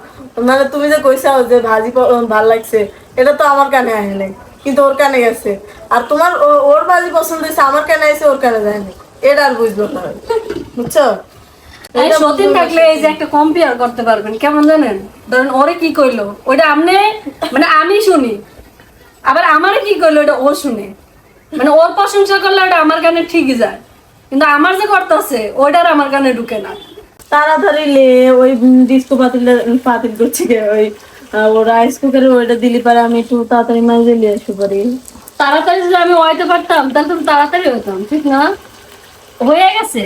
মানে তুমি যে কইছাও যে ভাজি ভাল লাগছে, এটা তো আমার কানে আসে নাই, কিন্তু ওর কানে গেছে। আর তোমার ওর ভাজি পছন্দ হয়েছে, আমার কানে আসে, ওর কানে যায়নি, এটা আর বুঝলো না, বুঝছো? এই সতীন থাকলে এই যে একটা কম্পেয়ার করতে পারবেন, কেমন জানেন? ধরেন ওরে কি কইলো ওইটা আপনি, মানে আমি শুনি, আবার আমারে কি কইলো ওটা ও শুনে, মানে ওর প্রশংসা করলে ওটা আমার কানে ঠিকই যায়, কিন্তু আমার যে করতেছে ওইটার আমার কানে ঢুকে না। তাড়াতাড়ি লে ওই ডিস্কো পাতিল করছে গে, ওই ও রাইস কুকারে ওইটা দিলি পারে আমি একটু তাড়াতাড়ি মাঝে নিয়ে আসতে পারি। তাড়াতাড়ি যদি আমি হইতে পারতাম তাহলে তো তাড়াতাড়ি হইতাম, ঠিক না? হয়ে গেছে,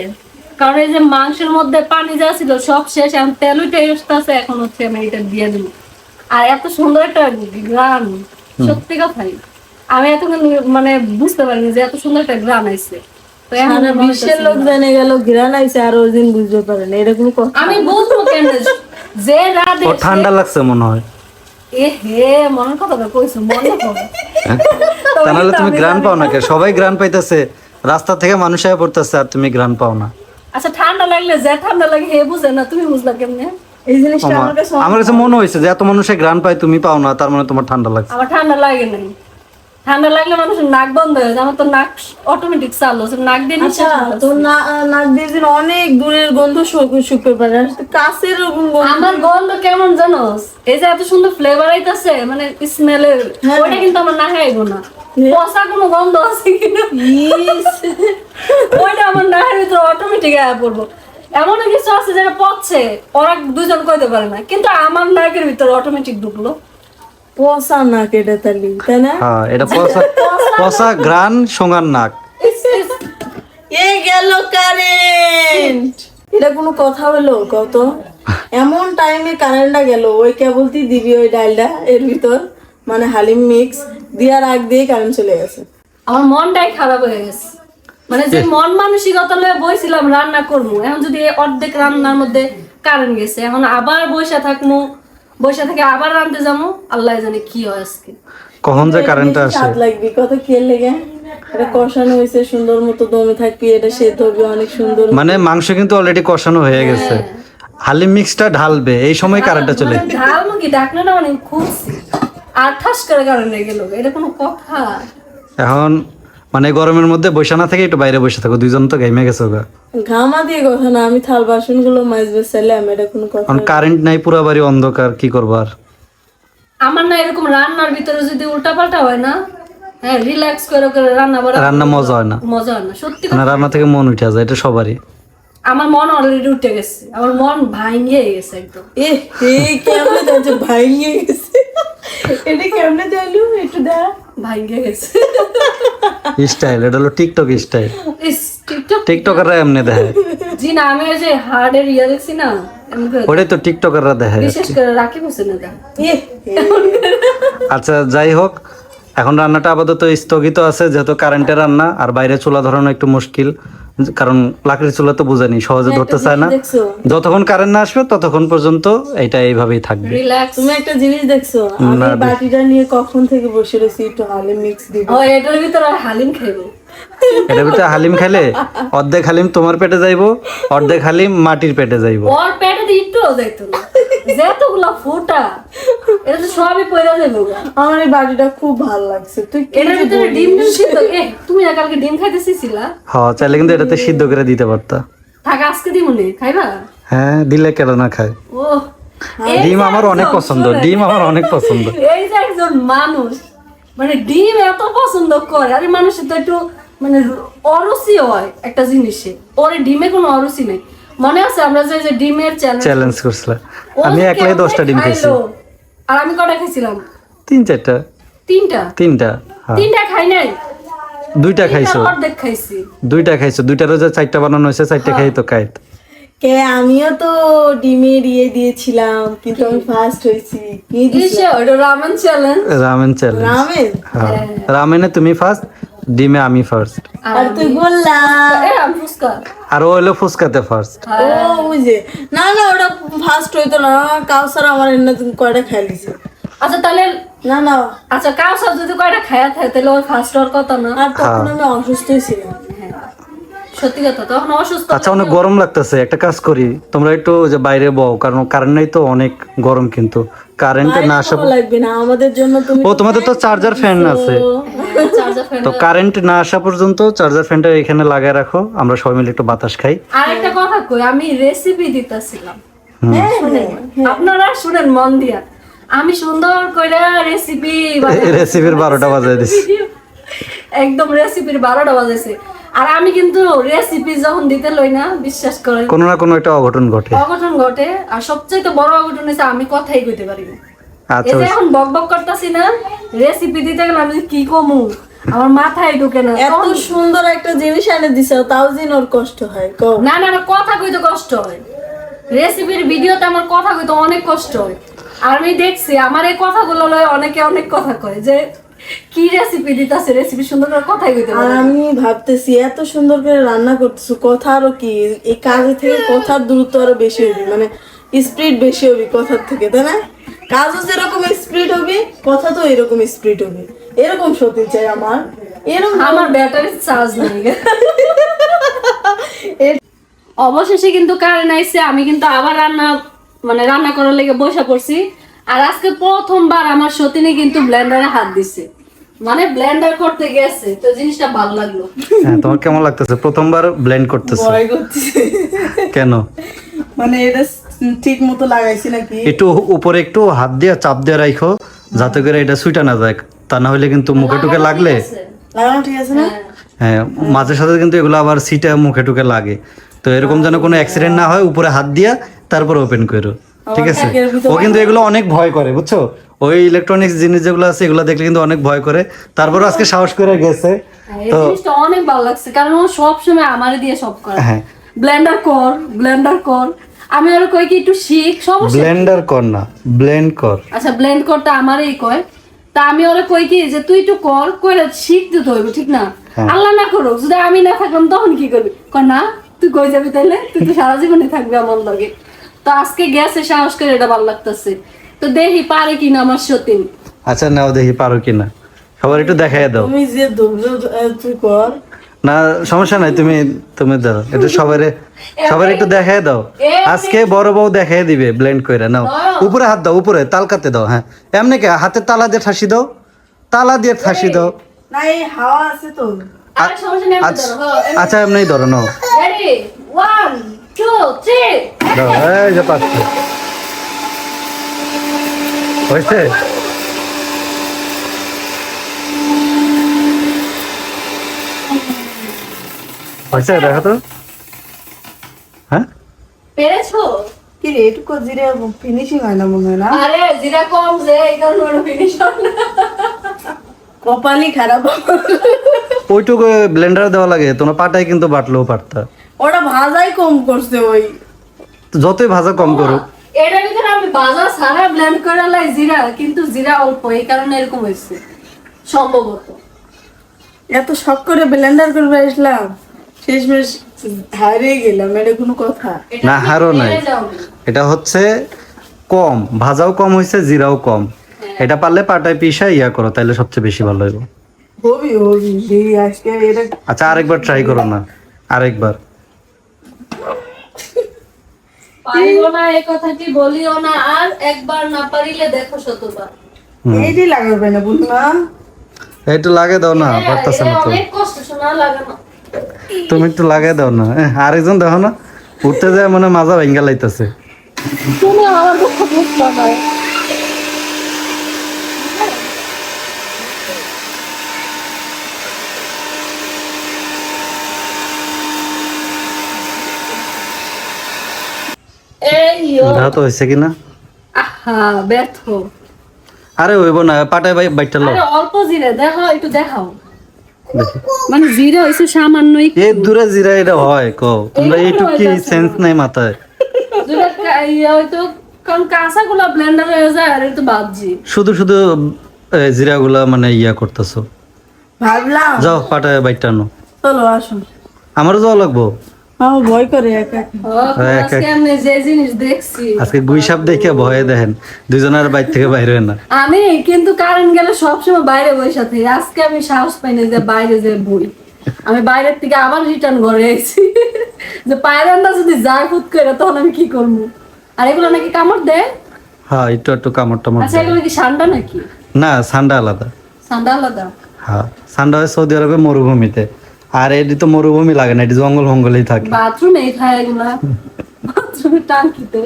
কারণ এই যে মাংসের মধ্যে পানি যা ছিল সব শেষ, এখন তেল উঠে আসতেছে, এখন হচ্ছে আমি এটা দিয়ে দিব। আর এত সুন্দর একটা গ্রান, সত্যি কথাই আমি এতক্ষণ মানে বুঝতে পারিনি যে এত সুন্দর একটা গ্রান আইছে। তো এখন সারা মনে বিশ্বের হইতেছে লোক জেনে গেল ঘিরান আইছে, আর ওই দিন বুঝতে পারে না, এরকম কথা। আমি বুঝবো কেন যে রাধে ও ঠান্ডা লাগছে মনে হয়। এ হে মনের কথা কইছো, মনে করো। তাহলে তুমি গ্রান পাও না কে? সবাই গ্রান পাইতেছে, রাস্তা থেকে মানুষ আয়া পড়তেছে, আর তুমি গ্রান পাও না। আচ্ছা ঠান্ডা লাগলে যে ঠান্ডা লাগে হে বুঝে না, তুমি বুঝলা কেমনে? এই জিনিসটা আমার কাছে আমার কাছে মনে হয়েছে যে এত মানুষে গ্রান পায়, তুমি পাও না, তার মানে তোমার ঠান্ডা লাগছে। আমার ঠান্ডা লাগে নাই, ঠান্ডা লাগলে মানুষের নাক বন্ধ হয়ে যায়, আমার তো নাক অটোমেটিক চালু হচ্ছে, নাক দিয়ে আচ্ছা, তো নাক দিয়ে যে অনেক দূরের গন্ধ শুকতে পারে, আর কাছের ওরকম গন্ধ। আমার গন্ধ কেমন জানোস? এই যে এত সুন্দর ফ্লেভার আইতাছে, মানে স্মেলের, ওইটা কিন্তু আমার না খাইব না। পচা কোনো গন্ধ আছে কিনা ওইটা আমার নাকের ভিতরে অটোমেটিক আয়া পড়বো। এমন কিছু আছে যেটা পচছে, ওরা দুজন কইতে পারে না, কিন্তু আমার নাকের ভিতরে অটোমেটিক ঢুকলো। পচা নাক এটা তালি, তাই না? হ্যাঁ, এটা পচা পচা গ্রান সোঙার নাক। এ গেল কারেন্ট, এটা কোনো কথা হলো কত? এমন টাইমে কারেন্টটা গেল, ওই কেবলটি দিবি ওই ডালটা এর ভিতর, মানে হালিম মিক্স দেওয়ার আগ দিয়ে কারেন্ট চলে গেছে। আমার মনটাই খারাপ হয়ে গেছে, মানে যে মন মানসিকতা লয়ে বইছিলাম রান্না করবো, এখন যদি অর্ধেক রান্নার মধ্যে কারেন্ট গেছে, এখন আবার বসে থেকে আবার রাঁধতে যাবো, আল্লাহ জানে কি হয় আজকে। কখন যে কারেন্টটা আসে। স্বাদ লাগবে কত, খেয়ে লেগে এটা কষানো হয়েছে সুন্দর মতো, দমে থাকবি, এটা সেদ্ধ হবে অনেক সুন্দর। মানে মাংস কিন্তু অলরেডি কষানো হয়ে গেছে, হালিম মিক্সটা ঢালবে, এই সময় কারেন্টটা চলে। মানে ঢাল মুখি ডাকনাটা মানে খুঁজছি, আর ঠাস করে কারেন্ট গেল, এটা কোনো কথা? এখন মানে গরমের মধ্যে বসে না থেকে একটু বাইরে বসে থাকো, দুইজন তো ঘেমে গেছে ওগা। ঘামা দিয়ে কথা না, আমি থাল বাসন গুলো মাজবে চাইলাম, এটা কোনো কথা? এখন কারেন্ট নাই, পুরো বাড়ি অন্ধকার, কি করবার? আমার না এরকম রান্নার ভিতরে যদি উল্টাপাল্টা হয় না, হ্যাঁ রিল্যাক্স করে করে রান্না মজা হয় না, মজা হয় না সত্যি। মানে রান্না থেকে মন উঠে যায়, এটা সবারই। আমার মন অলরেডি উঠে গেছে, আমার মন ভাঙিয়ে গেছে একদম। কেমনে যাচ্ছে ভাইয়ে গেছে, এটা কেমনে যাইলো একটু দেখ, ভাঙিয়ে গেছে স্টাইল, এটা হলো টিকটক স্টাইল। ইস, টিকটক টিকটকাররা এমনি দেখে। জি না, আমি ওই যে হার্ডের ইয়ে দেখছি না, এমন করে ওটাই তো টিকটকাররা দেখে। বিশেষ করে রাকিব হোসেনের গান। আচ্ছা যাই হোক, এখন রান্নাটা আপাতত স্থগিত আছে, যেহেতু কারেন্টের রান্না, আর বাইরে চুলা ধরানো একটু মুশকিল, কারণ লাকড়ির চুলা তো বুঝেনি সহজে ধরতে চায় না। দেখছো যতক্ষণ কারেন্ট না আসবে ততক্ষণ পর্যন্ত এটা এইভাবেই থাকবে। রিল্যাক্স। তুমি একটা জিনিস দেখছো, আমি বাটিটা নিয়ে কখন থেকে বসে রয়েছি, একটু হালিম মিক্স দিব। ও এটার ভিতরে হালিম খাইবো। এটার ভিতরে হালিম খেলে অর্ধেক হালিম তোমার পেটে যাইবো, অর্ধেক হালিম মাটির পেটে যাইবো। ওর পেটে দিয়ে একটুও যাইতো না, যেতগুলা ফুটা এটা তো সবই পয়দা যাইবো। আমার এই বাটিটা খুব ভালো লাগছে। তুই এটার ভিতরে ডিম সিদ্ধ, তুমি না কালকে ডিম খাইতে চাইছিলা? হ্যাঁ, চাইলে কিন্তু এটাতে সিদ্ধ করে দিতে পারতা। থাক আজকে দিমুনি, খাইবা? হ্যাঁ, দিলে কেন না খায়। ও ডিম আমার অনেক পছন্দ, ডিম আমার অনেক পছন্দ। এই যে একজন মানুষ মানে ডিম এত পছন্দ করে, আরে মানুষের তো একটু মানে অরুচি হয় একটা জিনিসে, ওর ডিমে কোনো অরুচি নেই। মনে আছে আমরা যে ডিমের চ্যালেঞ্জ করছিলাম, আমি একলাই 10টা ডিম খাইছি। আর আমি কটা খাইছিলাম? 3-4টা। তিনটা হ্যাঁ, তিনটা খাই নাই, 2টা খাইছো, অর্ধেক খাইছি। 2টা খাইছো, 2টার রোজা 4টা বানানো হয়েছে, 4টা খাই তো খাই। কে আমিও তো ডিমের ইয়ে দিয়েছিলাম, কিন্তু আমি ফার্স্ট হয়েছি। কি ইসে ওটা ramen challenge. Ramen challenge. Ramen? হ্যাঁ, রামেনে তুমি ফার্স্ট, ডিমে আমি ফার্স্ট, আর তুই বললা আমি ফুচকা। আর ও হলো ফুচকাতে ফার্স্ট। ও বুঝে না, না ওটা ফার্স্ট হইতো না, কাউসার আমার এনে কয়টা খাই দিছে। আচ্ছা তাহলে না না, আচ্ছা কাউসার যদি কয়টা খায়া থাকে তাহলে ওই ফার্স্ট হওয়ার কথা না? আর তখন আমি অসুস্থই ছিলাম। সত্যি কথা, তখন অসুস্থ। আচ্ছা, অনেক গরম লাগতেছে, একটা কাজ করি, তোমরা একটু যে বাইরে বও, কারণ কারেন্ট নাই তো, অনেক গরম, কিন্তু কারেন্ট না আসা। ভালো লাগবে না আমাদের জন্য, তুমি ও তোমাদের তো চার্জার ফ্যান আছে, চার্জার ফ্যান। তো কারেন্ট না আসা পর্যন্ত চার্জার ফ্যানটা এখানে লাগায় রাখো, আমরা সবাই মিলে একটু বাতাস খাই। আর একটা কথা কই, আমি রেসিপি দিতেছিলাম, হ্যাঁ, আপনারা শুনেন মন দিয়া। আমি সুন্দর করে রেসিপি রেসিপির 12টা বাজায় দিছি। একদম রেসিপির 12টা বাজাইছে। আর আমি কিন্তু রেসিপি যখন দিতে লই না, বিশ্বাস করেন কোনো না কোনো একটা অঘটন ঘটে। অঘটন ঘটে। আর সবচেয়ে বড় অঘটন হচ্ছে আমি কথাই কইতে পারি না। আচ্ছা, এই যে এখন বক বক করতেছি না, রেসিপি দিতে গেলে আমি কি কমু, আমার মাথায় ঢুকে না। এত সুন্দর একটা জিনিস এনে দিছে, তাও যেন ওর কষ্ট হয়। কও না না না, কথা কইতে কষ্ট হয়, রেসিপির ভিডিওতে আমার কথা কইতে অনেক কষ্ট হয়। আর আমি দেখছি আমার এই কথাগুলো লয় অনেকে অনেক কথা কয় যে কি রেসিপি দিতাছে, রেসিপি সুন্দর করে কথাই কইতে আর পারে না। আমি ভাবতেছি এত সুন্দর করে রান্না করতেছো, কথা আরো কি, এই কাজের থেকে কথার দ্রুত আরো বেশি হবে, মানে স্পিড বেশি হবে কথার থেকে, তাই না? কাজও যেরকম স্পিড হবে, কথা তো এরকম স্পিড হবে। এরকম সত্যি চাই আমার, এরকম আমার ব্যাটারির চার্জ নেই। অবশেষে কিন্তু কারেন্ট আইছে, আমি কিন্তু আবার রান্না করার লেগে বসে পড়ছি। আর আজকে প্রথমবার আমার সতীনে কিন্তু ব্লেন্ডারে হাত দিছে, মানে ব্লেন্ডার করতে গেছে, তো জিনিসটা ভালো লাগলো। হ্যাঁ, তোমার কেমন লাগতেছে প্রথমবার ব্লেন্ড করতেছো? ভয় করতেছে, কেন? মানে এটা ঠিক মতো লাগাইছি নাকি? একটু উপরে একটু হাত দিয়ে চাপ দিয়ে রাখো, যাতে করে এটা সুইটা না যায়, তা না হলে কিন্তু মুখে টুকে লাগলে, লাগানো ঠিক আছে না? হ্যাঁ, মাঝে সাথে কিন্তু এগুলো আবার সিটা মুখে টুকে লাগে, তো এরকম যেন কোনো অ্যাক্সিডেন্ট না হয়, উপরে হাত দিয়া তারপর ওপেন করো, ঠিক আছে? ও কিন্তু এগুলো অনেক ভয় করে, বুঝছো? ও ওই ইলেকট্রনিক্স জিনিস যেগুলো আছে এগুলো দেখলে কিন্তু অনেক ভয় করে, তারপরে আজকে সাহস করে গেছে। এই জিনিসটা অনেক ভালো লাগছে, কারণ ও সবসময় আমারে দিয়ে সব করে। হ্যাঁ ব্লেন্ডার কর, আমি আর কই কি একটু শিখ, সমস্যা। ব্লেন্ডার কর না, ব্লেন্ড কর। আচ্ছা ব্লেন্ড করতে আমারই কয়, তা আমি ওরে কই কি যে তুই একটু কর, কইরা শিখতে তো হইবে, ঠিক না? হ্যাঁ। আল্লাহ না করুক যদি আমি না থাকলাম তখন কি করবি? কয় না তুই কই যাবি তাইলে, তুই তো সারা জীবনই থাকবি আমার লগে। তো আজকে গেছে সাহস করে, এটা ভালো লাগতেছে। তো দেখি পারে কিনা আমার সতীন। আচ্ছা নাও দেখি পারো কিনা, সবার একটু দেখাই দাও। তুমি যে ধৈর্য তুই কর। না সমস্যা নাই, তুমি তুমি দাও একটু সবার একটু দেখাই দাও। আজকে বড় বউ দেখাই দিবে ব্লেন্ড করে। নাও উপরে হাত দাও, উপরে তালকাতে দাও। হ্যাঁ এমনি কে হাতে তালা দিয়ে ঠাসি দাও, তালা দিয়ে ঠাসি দাও। না এই হাওয়া আছে তো। আর সমস্যা নেই, আমি ধরো। হ্যাঁ, আচ্ছা এমনি ধরো, নাও ready? 1 2 3 দাও। এই যে পাচ্ছে হয়েছে। হয়েছে দেখো তো। হ্যাঁ পেরেছো? কি রে এটুকু জিরে ফিনিশিং হয় না মনে হয় না? আরে জিরা কম যে এই কারণে ওর ফিনিশ হয় না। কপালই খারাপ। ওইটুকু ব্লেন্ডার দেওয়া লাগে, তোমার পাটায় কিন্তু বাটলেও পারতা। ওটা ভাজাই কম করছে ওই। তো যতই ভাজা কম করো। এটার ভিতরে আমি বাজার সারা ব্লেন্ড করে লাই জিরা, কিন্তু জিরা অল্প, এই কারণে এরকম হয়েছে সম্ভবত। এত শখ করে ব্লেন্ডার করে আসলাম, শেষমেশ হারিয়ে গেলাম। এটা কোনো কথা? এটা না তুমি হারও নাই, পেরে যাওনি। এটা হচ্ছে কম ভাজাও কম হয়েছে, জিরাও কম। এটা পারলে পাটায় পিষা ইয়া করো, তাইলে সবচেয়ে বেশি ভালো হইব। হবি দেখি আজকে এটা। আচ্ছা আরেকবার ট্রাই করো না, আরেকবার। পারিব না এই কথাটি বলিও না, আর একবার না পারিলে দেখো শতবার। এইটাই লাগাবে না বুঝলা? একটু লাগে দাও না, পারতেছে না এটা তো। অনেক কষ্ট শোনা লাগানো। তুমি একটু লাগাই দাও না। আরেকজন দেখো না, উঠতে যায় মনে হয় মাজা ভেঙ্গা লাইতেছে। তুমি আমার দুঃখ বুঝতে না। এই ইয়ো, দেখো তো হয়েছে কিনা। আহা ব্যর্থ। আরে হইব না, পাটায় বাইটটা লো। আরে অল্প জিরে দেখো, একটু দেখাও। দেখি মানে জিরে হইছে সামান্য একটু। এই দূরে জিরা এটা হয় কও, তোমরা এইগুলো এইটুক কি হইতাছে সেন্স নাই মাথায়? যেটা হয়তো কারণ কাঁচাগুলা ব্লেন্ডার হয়ে যায়, আর একটু বাজি। শুধু শুধু জিরাগুলা মানে ইয়া করতেছো। ভাবলাম যাও পাটায় বাইটটা আনো। চলো আসুন। আমারও যাওয়া লাগবো। আমার ভয় করে একা একা। আজকে আমি যে জিনিস দেখছি, আজকে গুইসাপ দেখে ভয়ে দেখেন দুজনের বাইর থেকে বাইরে হয় না। আমি কিন্তু কারেন্ট গেলে সবসময় বাইরে বসে থাকি। আজকে আমি সাহস পাই না যে বাইরে যে বই, আমি বাইরের থেকে আবার রিটার্ন ঘরে এসেছি। যে পায়রানটা যদি যায় ফুট করে, তখন আমি কি করবো? আর এগুলো নাকি কামড় দেয়। হ্যাঁ একটু একটু কামড় টামড় আচ্ছা দেয়। এগুলো কি ঠান্ডা নাকি? না ঠান্ডা আলাদা। ঠান্ডা আলাদা। হ্যাঁ ঠান্ডা হয় সৌদি আরবে মরুভূমিতে, আর এটি তো মরুভূমি লাগে না, এটি জঙ্গল মঙ্গলেই থাকে। বাথরুমে খায় এগুলা, বাথরুমে টাঙ্কিতে।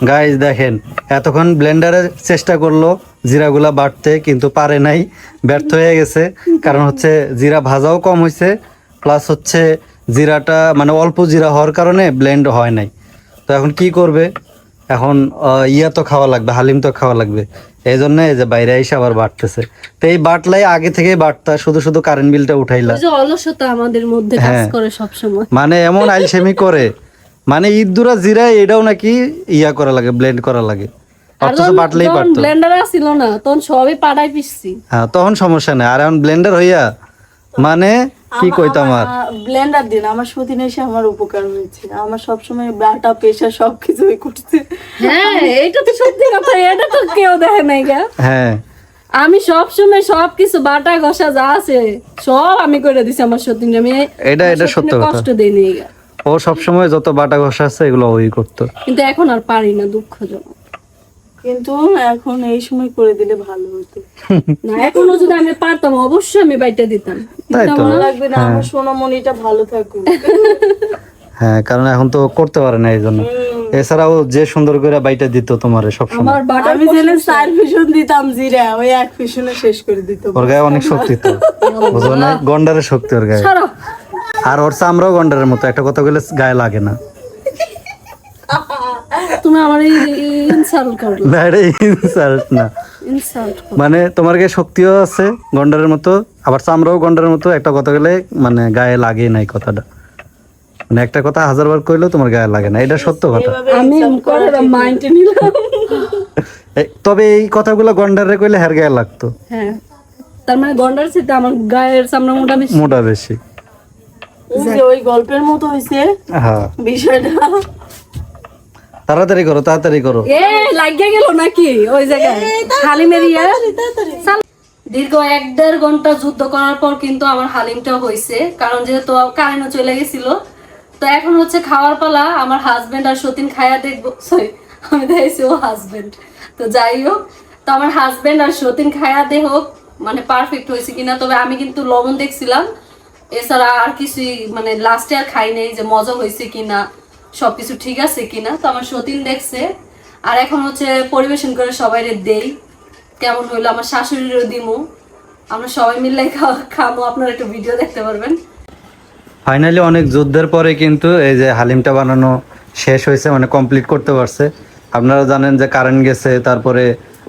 গাইজ দেখেন এতক্ষণ ব্লেন্ডারে চেষ্টা করলো জিরাগুলা বাটতে, কিন্তু পারে নাই, ব্যর্থ হয়ে গেছে। কারণ হচ্ছে জিরা ভাজাও কম হয়েছে, প্লাস হচ্ছে জিরাটা মানে অল্প জিরা হওয়ার কারণে ব্লেন্ড হয় নাই। তো এখন কি করবে? এখন ইয়া তো খাওয়া লাগবে, হালিম তো খাওয়া লাগবে। এই জন্য এই যে বাইরে এসে আবার বাটতেছে। তো এই বাটলাই আগে থেকে বাটতা, শুধু শুধু কারেন্ট বিলটা উঠাইলা। ওই যে অলসতা আমাদের মধ্যে কাজ হ্যাঁ। করে সবসময়। মানে এমন আইলসেমি করে, মানে ইদুরা জিরা এটাও নাকি ইয়া করা লাগে, ব্লেন্ড করা লাগে, আর অথচ বাটলেই পারতো। ব্লেন্ডার ছিল না তখন সবই পাড়ায় পিসছি। হ্যাঁ তখন সমস্যা নেই, আর এখন ব্লেন্ডার হইয়া মানে কি কইতাম আর। ব্লেন্ডার দিন আমার সতীন এসে আমার উপকার হয়েছে। আমার সবসময় ব্লাটা প্রেশার সবকিছুই করছে। হ্যাঁ এটা তো সত্যি কথা, এটা তো কেউ দেখে নাই গা। হ্যাঁ আমি সবসময় সবকিছু বাটা ঘষা যা আছে সব আমি করে দিছি আমার সতীন। আমি এটা আমার সত্য সতীনে কথা। কষ্ট দেই নাই গা। ও সবসময় যত বাটা ঘষা আছে এগুলো ওই করতো। কিন্তু এখন আর পারি না, দুঃখজনক। কিন্তু এখন এই সময় করে দিলে ভালো হতো। না এখনো যদি আমি পারতাম অবশ্যই আমি বাইটা দিতাম। তাই তো। ভালো লাগবে না আমার সোনামণিটা ভালো থাকুক। হ্যাঁ কারণ এখন তো করতে পারে না এই জন্য। এছাড়াও যে সুন্দর করে বাইটা দিত তোমারে সবসময়। আমার বাটা আমি জেনে 4 ফিশন দিতাম জিরা, ওই 1 ফিশনে শেষ করে দিত। ওর গায়ে অনেক শক্তি তো, বুঝো না, গন্ডারের শক্তি ওর গায়ে। ছাড়ো। আর ওর চামড়াও গন্ডারের মতো, একটা কথা বলে গায়ে লাগে না। তুমি তুমি আমার ইনসাল্ট করলে, না এটা ইনসাল্ট না, ইনসাল্ট। মানে তোমার গায়ে শক্তিও আছে গন্ডারের মতো, আবার চামড়াও গন্ডারের মতো। একটা কথা গেলে মানে গায়ে লাগে নাই কথাটা, মানে একটা কথা 1000 বার কইলেও তোমার গায়ে লাগে না, এটা সত্য কথা। আমি কথাটা মাইন্ডে নিলাম। তবে এই কথাগুলো গন্ডারে কইলে হের গায়ে লাগতো। হ্যাঁ, তার মানে গন্ডার সাথে আমার গায়ের চামড়া মোটা বেশি। মোটা বেশি। যে ওই গল্পের মতো হইছে হ্যাঁ, বিষয়টা। তাড়াতাড়ি করো, তাড়াতাড়ি করো। এ লাগিয়ে গেল নাকি ওই জায়গায় হালিমের ইয়া? দীর্ঘ 1.5 ঘন্টা যুদ্ধ করার পর কিন্তু আমার হালিমটা হয়েছে, কারণ যেহেতু কারেন্টও চলে গেছিল। তো এখন হচ্ছে খাওয়ার পালা। আমার হাজবেন্ড আর সতীন খায়া দেখবো, সরি আমি দেখছি ও হাজবেন্ড, তো যাই হোক, তো আমার হাজবেন্ড আর সতীন খায়া দেখ মানে পারফেক্ট হয়েছে কিনা। তবে আমি কিন্তু লবণ দেখছিলাম, এছাড়া আর কিছুই মানে লাস্টে আর খাই নাই যে মজা হয়েছে কিনা, সবকিছু ঠিক আছে কিনা। তো আমার সতীন দেখছে, আর এখন হচ্ছে পরিবেশন করে সবাই দেই কেমন হইলো। আমার শাশুড়িরও দিমু, আমরা সবাই মিলে খামো, আপনারা একটু ভিডিও দেখতে পারবেন। ফাইনালি অনেক যুদ্ধের পরে কিন্তু এই যে হালিমটা বানানো শেষ হয়েছে, মানে কমপ্লিট করতে পারছে। আপনারা জানেন যে কারেন্ট গেছে, তারপরে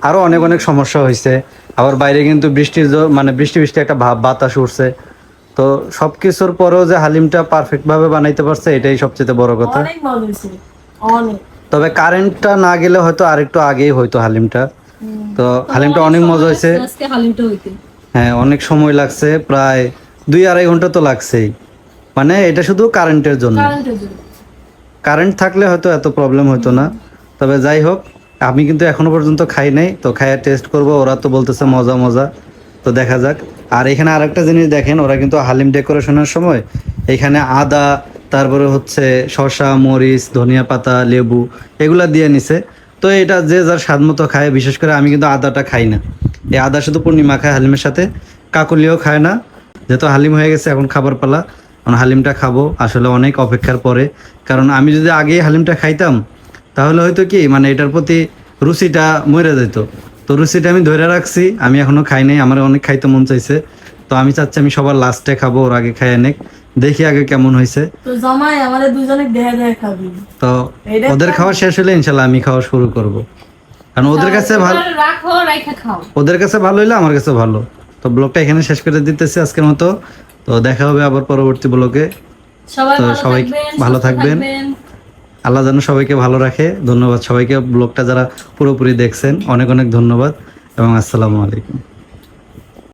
আরো অনেক অনেক সমস্যা হয়েছে। আবার বাইরে কিন্তু মানে বৃষ্টি একটা ভাব বাতাস উঠছে। তো সবকিছুর পরেও যে হালিমটা পারফেক্ট ভাবে বানাইতে পারছে, এটাই সবচেয়ে বড় কথা। অনেক মজা হইছে, অনেক। তবে কারেন্টটা না গেলে হয়তো আরেকটু আগেই হয়তো হালিমটা। তো হালিমটা অনেক মজা হয়েছে। আজকে হালিমটা হইতে হ্যাঁ, অনেক সময় লাগছে, প্রায় 2-2.5 ঘন্টা তো লাগছেই। মানে এটা শুধু কারেন্টের জন্য, কারেন্টের জন্য। কারেন্ট থাকলে হয়তো এত প্রবলেম হতো না। তবে যাই হোক, আমি কিন্তু এখনো পর্যন্ত খাই নাই, তো খাইয়া টেস্ট করব। ওরা তো বলতেছে মজা মজা, তো দেখা যাক। আর এখানে আরেকটা জিনিস দেখেন, ওরা কিন্তু হালিম ডেকোরেশনের সময় এখানে আদা, তারপরে হচ্ছে শসা, মরিচ, ধনিয়া পাতা, লেবু এগুলা দিয়ে নিছে। তো এটা যে যার স্বাদ মতো খায়। বিশেষ করে আমি কিন্তু আদাটা খাই না, এই আদা শুধু পূর্ণিমা খায় হালিমের সাথে, কাকুলিও খায় না। যেহেতু হালিম হয়ে গেছে, এখন খাবার পালা, এখন হালিমটা খাবো আসলে অনেক অপেক্ষার পরে। কারণ আমি যদি আগেই হালিমটা খাইতাম তাহলে হয়তো কি মানে এটার প্রতি রুচিটা মরে যেত। তো রুচিটা আমি ধরে রাখছি, আমি এখনো খাই নাই, আমার অনেক খাইতে মন চাইছে। তো আমি চাচ্ছি আমি সবার লাস্টে খাবো, ওর আগে খাই অনেক, দেখি আগে কেমন হয়েছে। তো জামাই আমাদের দুজনে দেয়া খাবি। তো ওদের খাওয়া শেষ হলে ইনশাল্লাহ আমি খাওয়া শুরু করব। কারণ ওদের কাছে ভালো, রাখো, রাখা খাও। ওদের কাছে ভালো হইলে আমার কাছে ভালো। তো ব্লগটা এখানে শেষ করে দিতেছি আজকের মতো। তো দেখা হবে আবার পরবর্তী ব্লগে। সবাই তো ভালো সবাই থাকবেন, ভালো সুস্থ থাকবেন। আল্লাহ যেন সবাইকে ভালো রাখে। ধন্যবাদ সবাইকে, ব্লগটা যারা পুরোপুরি দেখছেন অনেক অনেক ধন্যবাদ এবং আসসালামু আলাইকুম।